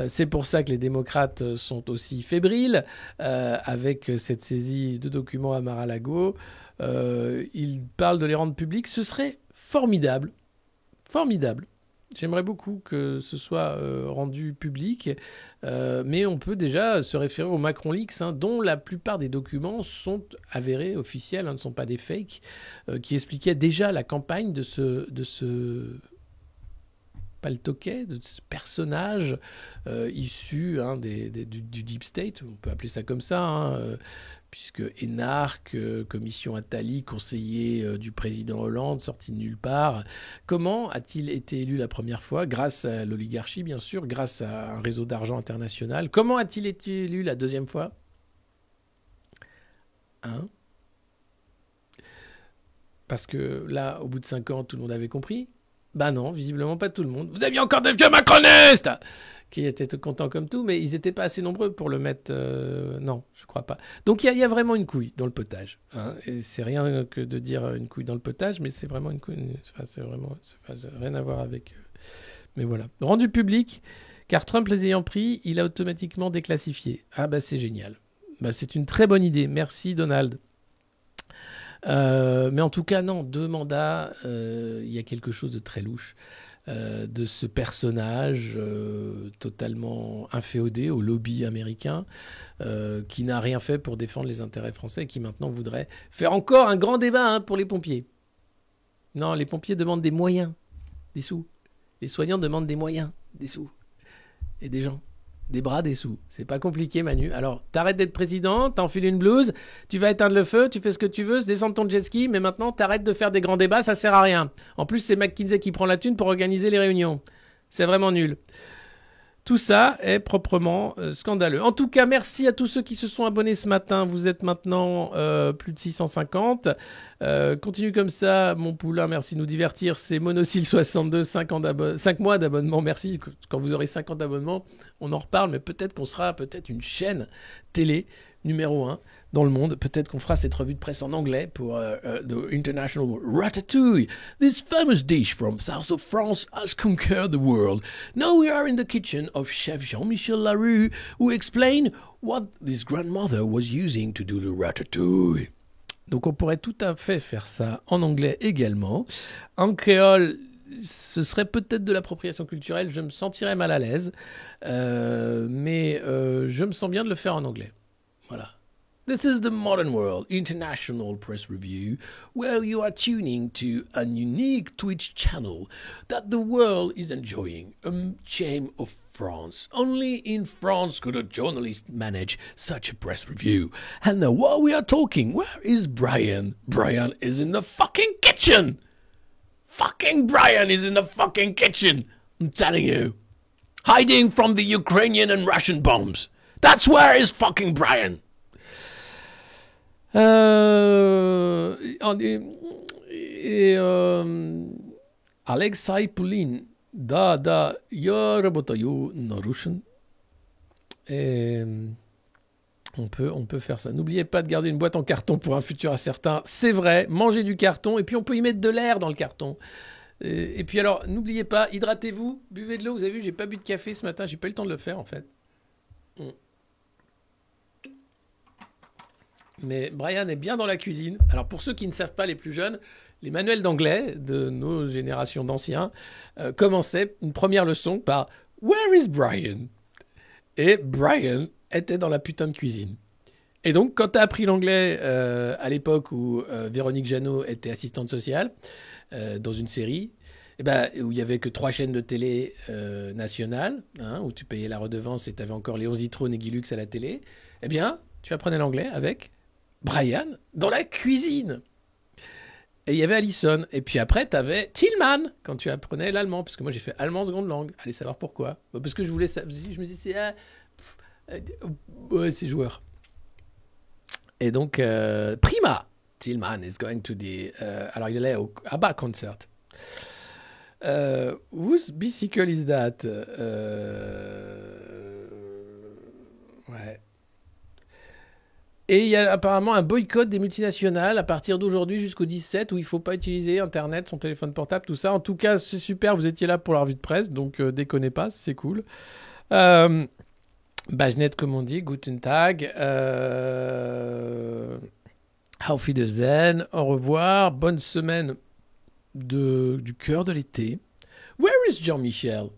C'est pour ça que les démocrates sont aussi fébriles avec cette saisie de documents à Mar-a-Lago. Il parle de les rendre publics. Ce serait formidable J'aimerais beaucoup que ce soit rendu public, mais on peut déjà se référer au Macron Leaks, dont la plupart des documents sont avérés, officiels, ne sont pas des fakes, qui expliquaient déjà la campagne de ce paltoquet, de ce personnage issu du Deep State, on peut appeler ça comme ça, puisque Énarque, commission Attali, conseiller du président Hollande, sorti de nulle part. Comment a-t-il été élu la première fois? Grâce à l'oligarchie, bien sûr, grâce à un réseau d'argent international. Comment a-t-il été élu la deuxième fois? Parce que là, au bout de 5 ans, tout le monde avait compris. Bah non, visiblement pas tout le monde. Vous aviez encore des vieux macronistes qui étaient contents comme tout, mais ils n'étaient pas assez nombreux pour le mettre... non, je crois pas. Donc il y a vraiment une couille dans le potage. Et c'est rien que de dire une couille dans le potage, mais c'est vraiment une couille... c'est rien à voir avec... Mais voilà. Rendu public, car Trump les ayant pris, il a automatiquement déclassifié. Ah bah c'est génial. Bah, c'est une très bonne idée. Merci Donald. Mais en tout cas, non, 2 mandats, il y a quelque chose de très louche de ce personnage totalement inféodé au lobby américain qui n'a rien fait pour défendre les intérêts français et qui maintenant voudrait faire encore un grand débat pour les pompiers. Non, les pompiers demandent des moyens, des sous. Les soignants demandent des moyens, des sous. Et des gens. Des bras, des sous. C'est pas compliqué, Manu. Alors, t'arrêtes d'être président, t'enfiles une blouse, tu vas éteindre le feu, tu fais ce que tu veux, descends ton jet ski, mais maintenant, t'arrêtes de faire des grands débats, ça sert à rien. En plus, c'est McKinsey qui prend la thune pour organiser les réunions. C'est vraiment nul. Tout ça est proprement scandaleux. En tout cas, merci à tous ceux qui se sont abonnés ce matin. Vous êtes maintenant plus de 650. Continue comme ça, mon poulain. Merci de nous divertir. C'est Monocile62, 5 mois d'abonnement. Merci. Quand vous aurez 50 abonnements, on en reparle. Mais peut-être qu'on sera une chaîne télé numéro 1 dans le monde. Peut-être qu'on fera cette revue de presse en anglais pour the International Ratatouille. This famous dish from south of France has conquered the world. Now we are in the kitchen of Chef Jean-Michel Larue, who explained what his grandmother was using to do the ratatouille. Donc on pourrait tout à fait faire ça en anglais également. En créole, ce serait peut-être de l'appropriation culturelle. Je me sentirais mal à l'aise. Mais je me sens bien de le faire en anglais. Voilà. This is the Modern World International Press Review, where you are tuning to a unique Twitch channel that the world is enjoying. A shame of France. Only in France could a journalist manage such a press review. And now while we are talking, where is Brian? Brian is in the fucking kitchen! Fucking Brian is in the fucking kitchen! I'm telling you. Hiding from the Ukrainian and Russian bombs. That's where is fucking Brian. Alexei Poulin, да, я работаю на Russian. Et on peut faire ça. N'oubliez pas de garder une boîte en carton pour un futur incertain. C'est vrai, mangez du carton et puis on peut y mettre de l'air dans le carton. Et puis alors, n'oubliez pas, hydratez-vous, buvez de l'eau. Vous avez vu, j'ai pas bu de café ce matin, j'ai pas eu le temps de le faire en fait. Mais Brian est bien dans la cuisine. Alors pour ceux qui ne savent pas, les plus jeunes, les manuels d'anglais de nos générations d'anciens commençaient une première leçon par « Where is Brian ?» Et Brian était dans la putain de cuisine. Et donc quand tu as appris l'anglais à l'époque où Véronique Jeannot était assistante sociale dans une série, où il n'y avait que 3 chaînes de télé nationales, où tu payais la redevance et tu avais encore Léon Zitrone et Guy Lux à la télé, eh bien tu apprenais l'anglais avec Brian dans la cuisine. Et il y avait Alison. Et puis après, tu avais Tillman quand tu apprenais l'allemand. Parce que moi, j'ai fait allemand seconde langue. Allez savoir pourquoi. Parce que je voulais... Je me disais, c'est joueur. Et donc, prima. Tillman is going to the... alors, il allait au ABBA concert. Whose bicycle is that? Ouais. Et il y a apparemment un boycott des multinationales à partir d'aujourd'hui jusqu'au 17 où il ne faut pas utiliser Internet, son téléphone portable, tout ça. En tout cas, c'est super, vous étiez là pour la revue de presse, donc déconnez pas, c'est cool. Bajnet, comme on dit, Guten Tag. Auf Wiedersehen, au revoir, bonne semaine du cœur de l'été. Where is Jean-Michel?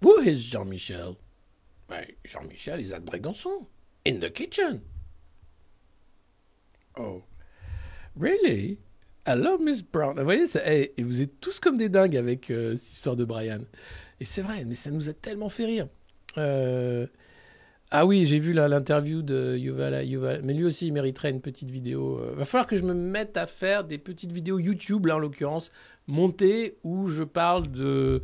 Who is Jean-Michel? Jean-Michel is at Brégançon, in the kitchen. Oh, really? Hello, Miss Brown. Vous voyez, et vous êtes tous comme des dingues avec cette histoire de Brian. Et c'est vrai, mais ça nous a tellement fait rire. Ah oui, j'ai vu l'interview de Yuval, mais lui aussi, il mériterait une petite vidéo. Va falloir que je me mette à faire des petites vidéos YouTube, là, en l'occurrence, montées, où je parle de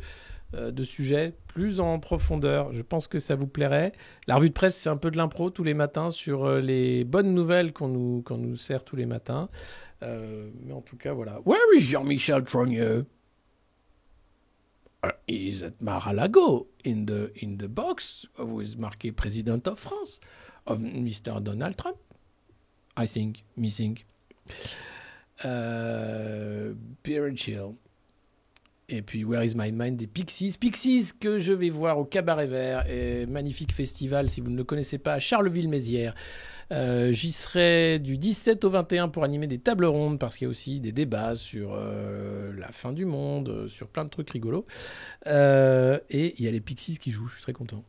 sujets plus en profondeur. Je pense que ça vous plairait. La revue de presse, c'est un peu de l'impro tous les matins sur les bonnes nouvelles qu'on nous sert tous les matins. Mais en tout cas, voilà. Where is Jean-Michel Trogneux? He's at Mar-a-Lago in the box with marqué President of France of Mr. Donald Trump. I think, missing. Beer and Chill. Et puis Where is My Mind des Pixies. Pixies que je vais voir au Cabaret Vert. Et magnifique festival, si vous ne le connaissez pas, à Charleville-Mézières. J'y serai du 17 au 21 pour animer des tables rondes parce qu'il y a aussi des débats sur la fin du monde, sur plein de trucs rigolos. Et il y a les Pixies qui jouent, je suis très content.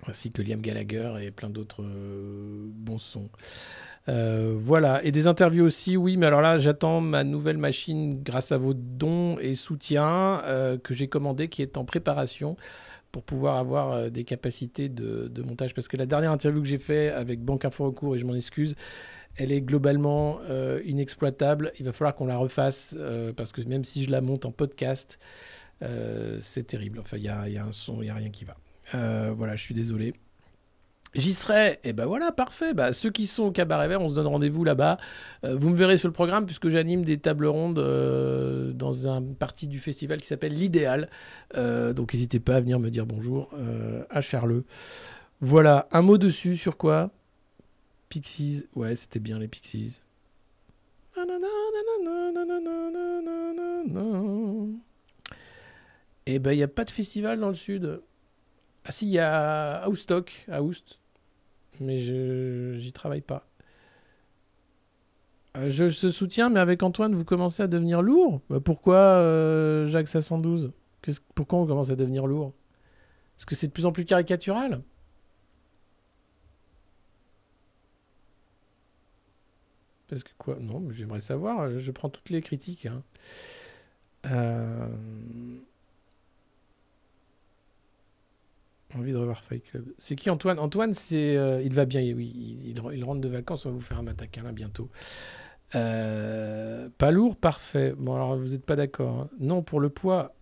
Ainsi que Liam Gallagher et plein d'autres bons sons. Voilà, et des interviews aussi, oui, mais alors là, j'attends ma nouvelle machine grâce à vos dons et soutiens que j'ai commandé, qui est en préparation pour pouvoir avoir des capacités de montage. Parce que la dernière interview que j'ai fait avec Banque Info Recours, et je m'en excuse, elle est globalement inexploitable. Il va falloir qu'on la refasse parce que même si je la monte en podcast, c'est terrible. Enfin, il y a un son, il n'y a rien qui va. Voilà, je suis désolé. J'y serai, et ben voilà, parfait. Ceux qui sont au Cabaret Vert, on se donne rendez-vous là-bas. Vous me verrez sur le programme puisque j'anime des tables rondes dans une partie du festival qui s'appelle l'Idéal. Donc n'hésitez pas à venir me dire bonjour à Charleux. Voilà, un mot dessus sur quoi? Pixies, ouais, c'était bien les Pixies. Et ben il n'y a pas de festival dans le sud. Ah si, il y a Aoustok, à Aoust, mais j'y travaille pas. Je te soutiens, mais avec Antoine, vous commencez à devenir lourd. Pourquoi Jacques 512 Pourquoi on commence à devenir lourd? Parce que c'est de plus en plus caricatural. Parce que quoi? Non, j'aimerais savoir, je prends toutes les critiques. Hein. Envie de revoir Fight Club. C'est qui Antoine? Antoine, c'est il va bien, oui. Il rentre de vacances, on va vous faire un matin bientôt. Pas lourd, parfait. Bon, alors vous n'êtes pas d'accord. Hein. Non, pour le poids.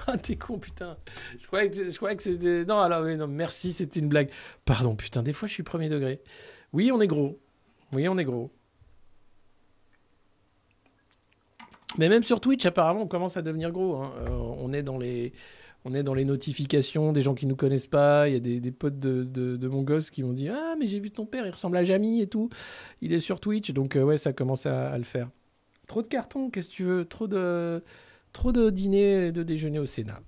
Ah, t'es con, putain. Je croyais que c'était... Non, alors, non, merci, c'était une blague. Pardon, putain, des fois, je suis premier degré. Oui, on est gros. Mais même sur Twitch, apparemment, on commence à devenir gros. Hein. On est dans les notifications des gens qui nous connaissent pas. Il y a des potes de mon gosse qui m'ont dit « Ah, mais j'ai vu ton père, il ressemble à Jamy et tout. Il est sur Twitch. » Donc, ouais, ça commence à le faire. Trop de cartons, qu'est-ce que tu veux? Trop de dîners et de déjeuners au Sénat.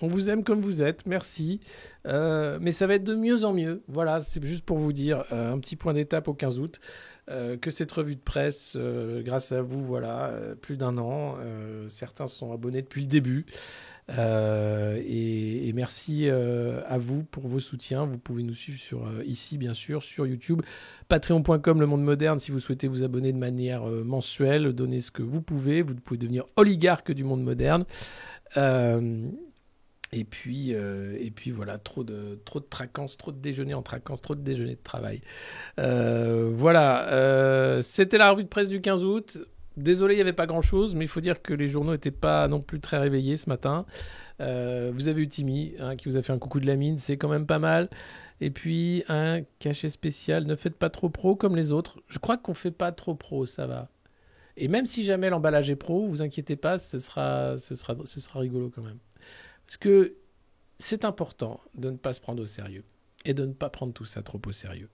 On vous aime comme vous êtes, merci. Mais ça va être de mieux en mieux. Voilà, c'est juste pour vous dire un petit point d'étape au 15 août. Que cette revue de presse, grâce à vous, voilà, plus d'1 an. Certains se sont abonnés depuis le début. Et merci à vous pour vos soutiens. Vous pouvez nous suivre ici, bien sûr, sur YouTube. Patreon.com, Le Monde Moderne, si vous souhaitez vous abonner de manière mensuelle, donnez ce que vous pouvez. Vous pouvez devenir oligarque du monde moderne. Et puis voilà, trop de traquences, trop de déjeuners en traquences, trop de déjeuners de travail. Voilà, c'était la revue de presse du 15 août. Désolé, il n'y avait pas grand-chose, mais il faut dire que les journaux n'étaient pas non plus très réveillés ce matin. Vous avez eu Timmy, qui vous a fait un coucou de la mine, c'est quand même pas mal. Et puis, un cachet spécial, ne faites pas trop pro comme les autres. Je crois qu'on ne fait pas trop pro, ça va. Et même si jamais l'emballage est pro, vous inquiétez pas, ce sera rigolo quand même. Parce que c'est important de ne pas se prendre au sérieux et de ne pas prendre tout ça trop au sérieux.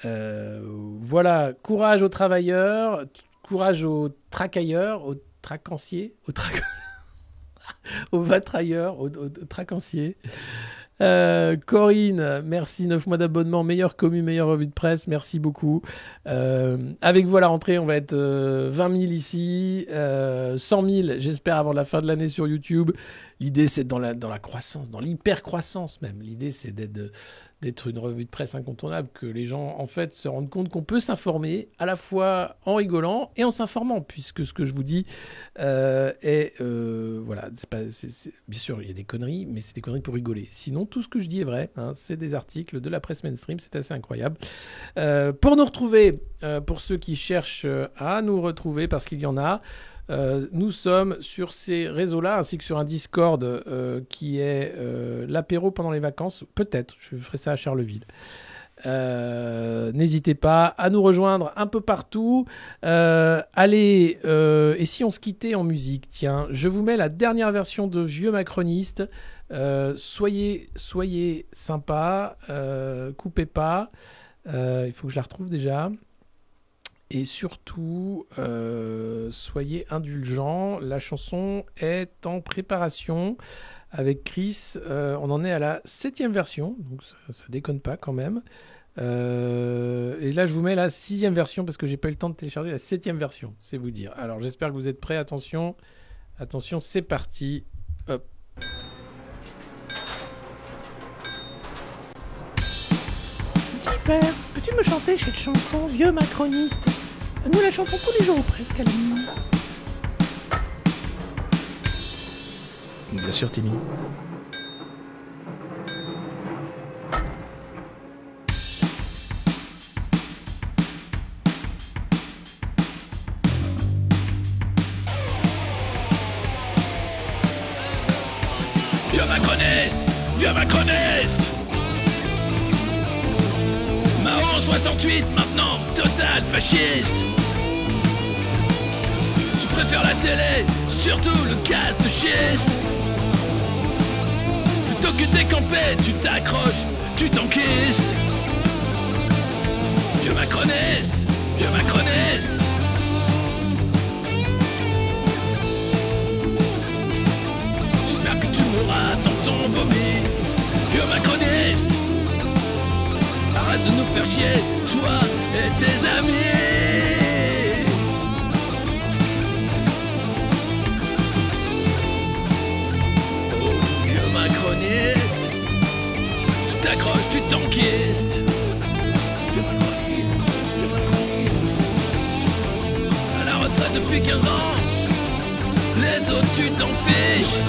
Voilà, courage aux travailleurs, courage aux tracailleurs, aux tracanciers, aux vatrailleurs, aux tracanciers. Corinne, merci, 9 mois d'abonnement, meilleure commu, meilleure revue de presse, merci beaucoup. Avec vous à la rentrée, on va être 20 000 ici, 100 000, j'espère, avant la fin de l'année sur YouTube. L'idée, c'est dans la croissance, dans l'hyper-croissance même. L'idée, c'est d'être une revue de presse incontournable, que les gens, en fait, se rendent compte qu'on peut s'informer à la fois en rigolant et en s'informant, puisque ce que je vous dis est... voilà, bien sûr, il y a des conneries, mais c'est des conneries pour rigoler. Sinon, tout ce que je dis est vrai. Hein, c'est des articles de la presse mainstream, c'est assez incroyable. Pour nous retrouver, pour ceux qui cherchent à nous retrouver, parce qu'il y en a, nous sommes sur ces réseaux-là, ainsi que sur un Discord qui est l'apéro pendant les vacances. Peut-être, je ferai ça à Charleville. N'hésitez pas à nous rejoindre un peu partout. Allez, et si on se quittait en musique, tiens, je vous mets la dernière version de Vieux Macroniste. Soyez sympa, coupez pas. Il faut que je la retrouve déjà. Et surtout, soyez indulgents. La chanson est en préparation avec Chris. On en est à la 7e version, donc ça déconne pas quand même. Et là, je vous mets la 6e version parce que j'ai pas eu le temps de télécharger la 7e version, c'est vous dire. Alors, j'espère que vous êtes prêts. Attention, c'est parti. Hop. Père, peux-tu me chanter cette chanson, Vieux Macroniste? Nous la chantons tous les jours ou presque à la nuit. Bien sûr, Timmy. Vieux Macroniste. Mao 68, maintenant, total fasciste. Tu préfères la télé, surtout le gaz de schiste. Plutôt que décamper, tu t'accroches, tu t'enquistes. Vieux Macroniste, vieux Macroniste. J'espère que tu mourras dans ton vomi. Vieux Macroniste. Arrête de nous faire chier, toi et tes amis. Oh, vieux macroniste, tu t'accroches, tu t'enquistes. Vieux macroniste, vieux macroniste. À la retraite depuis 15 ans, les autres tu t'en fiches.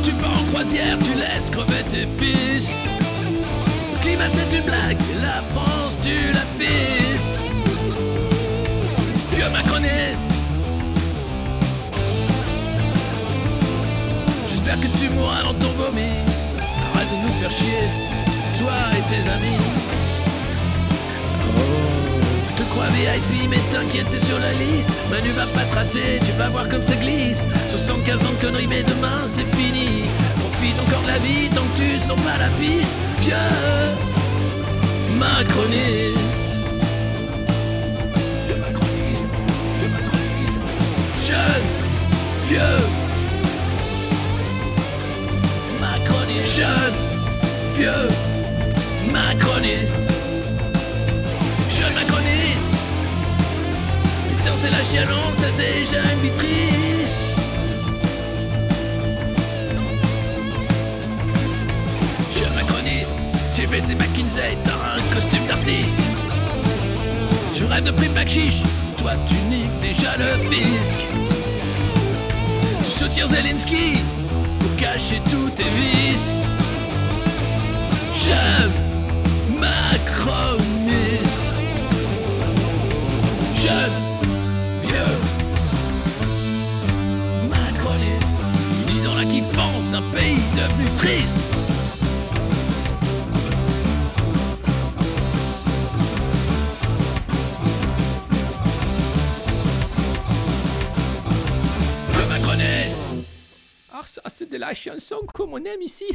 Tu pars en croisière, tu laisses crever tes fils. Le climat c'est une blague, et la France tu la fiches. Vieux macroniste. J'espère que tu mourras dans ton vomi. Arrête de nous faire chier, toi et tes amis. Tu te crois VIP mais t'inquiète t'es sur la liste. Manu va pas te rater, tu vas voir comme ça glisse. 75 ans de conneries mais demain c'est fini. Profite encore de la vie tant que tu sens pas la piste. Vieux macroniste. Vieux macroniste. Vieux macroniste. Jeune, vieux macroniste. Jeune, vieux macroniste. Jeune macroniste. Putain c'est la chialance, t'as déjà une vie triste. Jeune macroniste. CVC McKinsey, t'as un costume d'artiste. Je rêve de prix chiche, toi tu niques déjà le fisc. Tu soutiens Zelensky pour cacher tous tes vices. Jeune macroniste. Jeune, vieux macroniste. Disons là qui pense d'un pays devenu triste. Vieux macroniste. Ah ça c'est de la chanson comme on aime ici.